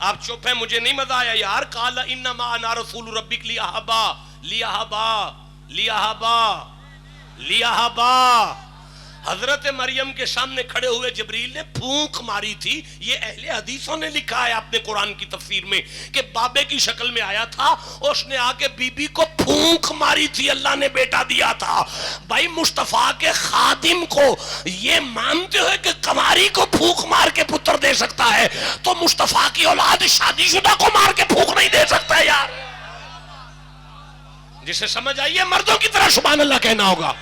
آپ چپ ہیں، مجھے نہیں مزہ آیا یار. قال انما انا رسول ربک لیہبا حضرت مریم کے سامنے کھڑے ہوئے جبریل نے پھونک ماری تھی. یہ اہل حدیثوں نے لکھا ہے اپنے قرآن کی تفسیر میں کہ بابے کی شکل میں آیا تھا اور اس نے آ کے بی بی کو پھونک ماری تھی, اللہ نے بیٹا دیا تھا. بھائی مصطفیٰ کے خادم کو یہ مانتے ہوئے کہ کماری کو پھونک مار کے پتر دے سکتا ہے, تو مصطفیٰ کی اولاد شادی شدہ کو مار کے پھونک نہیں دے سکتا ہے یار. جسے سمجھ آئیے مردوں کی طرح سبحان اللہ کہنا ہوگا.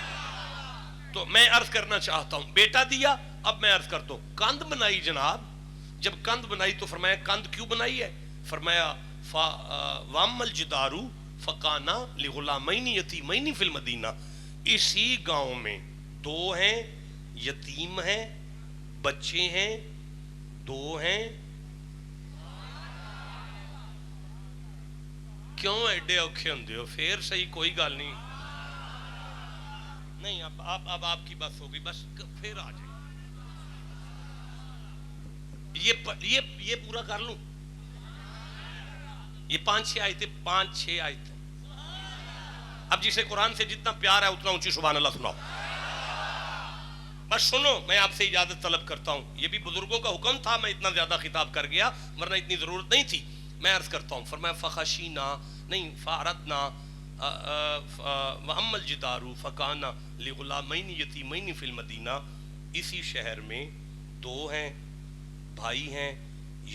تو میں عرض کرنا چاہتا ہوں بیٹا دیا. اب میں عرض کرتا ہوں کند بنائی جناب. جب کند بنائی تو فرمایا کند کیوں بنائی ہے؟ فرمایا وَأَمَّا الْجِدَارُ فَكَانَ لِغُلَامَيْنِ يَتِيمَيْنِ فِي الْمَدِينَةِ. اسی گاؤں میں دو ہیں, یتیم ہیں, بچے ہیں, دو ہیں. کیوں ایڈے اوکھے ہوندے ہو؟ پھر صحیح کوئی گل نہیں. نہیں اب آپ کی بس ہوگی, بس پھر آ جائیں. یہ پورا کر لوں. یہ 5-6 آیتیں. اب جسے قرآن سے جتنا پیار ہے اتنا اونچی سبحان اللہ سناؤ. بس سنو, میں آپ سے اجازت طلب کرتا ہوں. یہ بھی بزرگوں کا حکم تھا, میں اتنا زیادہ خطاب کر گیا ورنہ اتنی ضرورت نہیں تھی. میں عرض کرتا ہوں فرمایا فخشینا نہیں فاردنا وَأَمَّا الْجِدَارُ فَكَانَ لِغُلَامَيْنِ يَتِيمَيْنِ فِي الْمَدِينَةِ. اسی شہر میں دو ہیں, بھائی ہیں,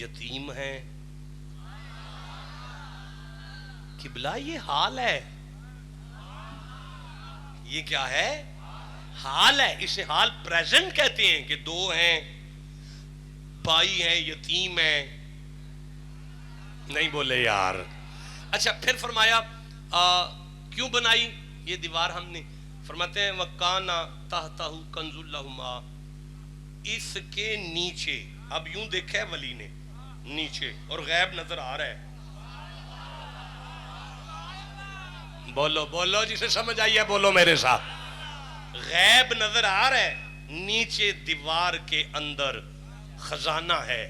یتیم ہیں. قبلہ یہ حال ہے, یہ کیا ہے؟ حال ہے. اسے حال پریزنٹ کہتے ہیں کہ دو ہیں, بھائی ہیں, یتیم ہیں. نہیں بولے یار. اچھا پھر فرمایا کیوں بنائی یہ دیوار ہم نے؟ فرماتے ہیں وَكَانَ تَحْتَهُ كَنْزٌ لَهُمَا. اس کے نیچے, اب یوں دیکھا ہے ولی نے نیچے اور غیب نظر آ رہا ہے. بولو جسے سمجھ آئی ہے بولو میرے ساتھ. غیب نظر آ رہا ہے, نیچے دیوار کے اندر خزانہ ہے.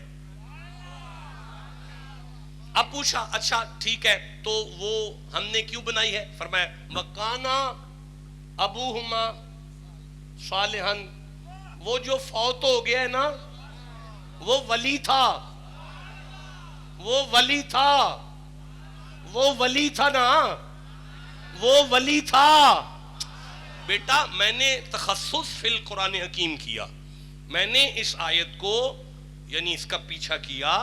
اب پوچھا اچھا ٹھیک ہے تو وہ ہم نے کیوں بنائی ہے؟ فرمایا وَكَانَ أَبُوهُمَا صَالِحًا. وہ جو فوت ہو گیا ہے نا وہ ولی تھا, وہ ولی تھا, وہ ولی تھا نا, وہ ولی تھا. بیٹا میں نے تخصص فی القرآن حکیم کیا. میں نے اس آیت کو یعنی اس کا پیچھا کیا.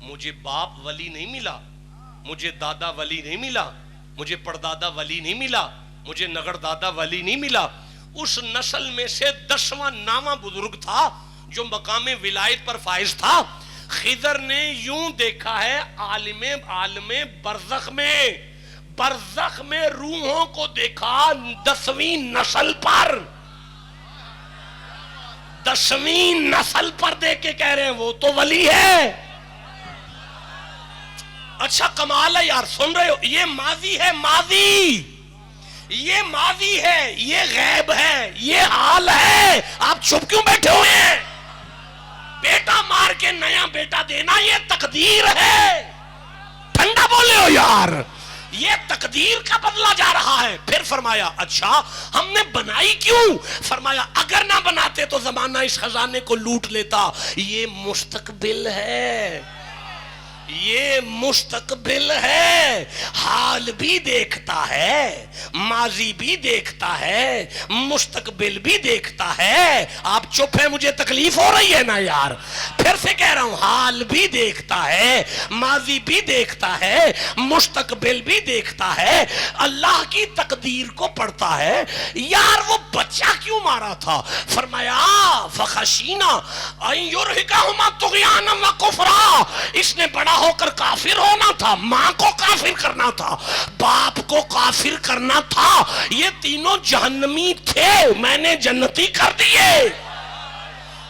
مجھے باپ ولی نہیں ملا, مجھے دادا ولی نہیں ملا, مجھے پردادا ولی نہیں ملا, مجھے نگڑ دادا ولی نہیں ملا. اس نسل میں سے 10واں نامہ بزرگ تھا جو مقام ولایت پر فائز تھا. خضر نے یوں دیکھا ہے عالم برزخ میں روحوں کو دیکھا 10ویں نسل پر. 10ویں نسل پر دیکھ کے کہہ رہے ہیں وہ تو ولی ہے. اچھا کمال ہے یار, سن رہے ہو؟ یہ ماضی ہے, ماضی, یہ ماضی ہے, یہ غیب ہے, یہ حال ہے. آپ چپ کیوں بیٹھے ہوئے ہیں؟ بیٹا مار کے نیا بیٹا دینا یہ تقدیر ہے. ٹھنڈا بولے ہو یار, یہ تقدیر کا بدلا جا رہا ہے. پھر فرمایا اچھا ہم نے بنائی کیوں؟ فرمایا اگر نہ بناتے تو زمانہ اس خزانے کو لوٹ لیتا. یہ مستقبل ہے, یہ مستقبل ہے. حال بھی دیکھتا ہے, ماضی بھی دیکھتا ہے, مستقبل بھی دیکھتا ہے. آپ چپ ہیں, مجھے تکلیف ہو رہی ہے نا یار. پھر سے کہہ رہا ہوں حال بھی دیکھتا ہے, ماضی بھی دیکھتا ہے, مستقبل بھی دیکھتا ہے. اللہ کی تقدیر کو پڑھتا ہے. یار وہ بچہ کیوں مارا تھا؟ فرمایا فخشینا ان یرہقہما طغیانا وکفرا. اس نے بڑا ہو کر کافر ہونا تھا, ماں کو کافر کرنا تھا, باپ کو کافر کرنا تھا. یہ تینوں جہنمی تھے, میں نے جنتی کر دیے.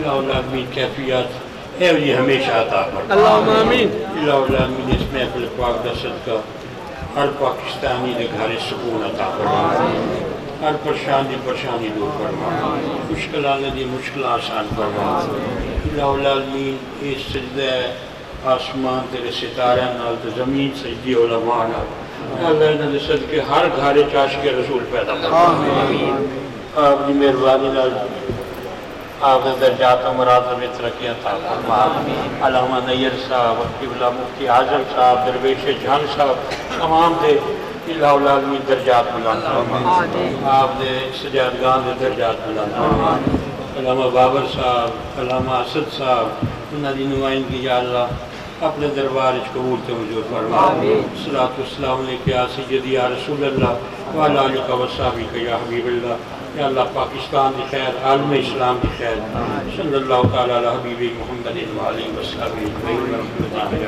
الہ العالمین کیفیت اے جی ہمیشہ عطا فرما اللہم آمین الہ العالمین اس محفل پاک دا صدقہ ہر پاکستانی دے گھر سکون عطا فرما ہر پریشانی دور فرما مشکلات دی مشکل آسان فرما الہ العالمین اس سجدہ آسمان تیرے ستارے نال تے زمین سجدی علماء نال اللہ انہاں دے صدقے ہر گھر عاشق رسول پیدا فرما آپ دی مہربانی نال آپ دے درجات و مراتب میں ترقی عطا فرما علامہ نیر صاحب قبلہ مفتی اعظم صاحب درویش جان صاحب تمام دے الہ العالمین درجات بلند فرما آپ دے سجادگان دے درجات بلند فرما علامہ بابر صاحب علامہ اسد صاحب انہاں دی نمائندگی یا اللہ اپنے دربار اچ قبول تے منظور فرما صلاۃ والسلام علیکہ یا سیدی یا رسول اللہ وعلی آلہ و صحبہ یا حبیب اللہ یا اللہ پاکستان دی خیر عالم اسلام دی خیر صلی اللہ تعالی علی حبیب محمد و آلہ و صحبہ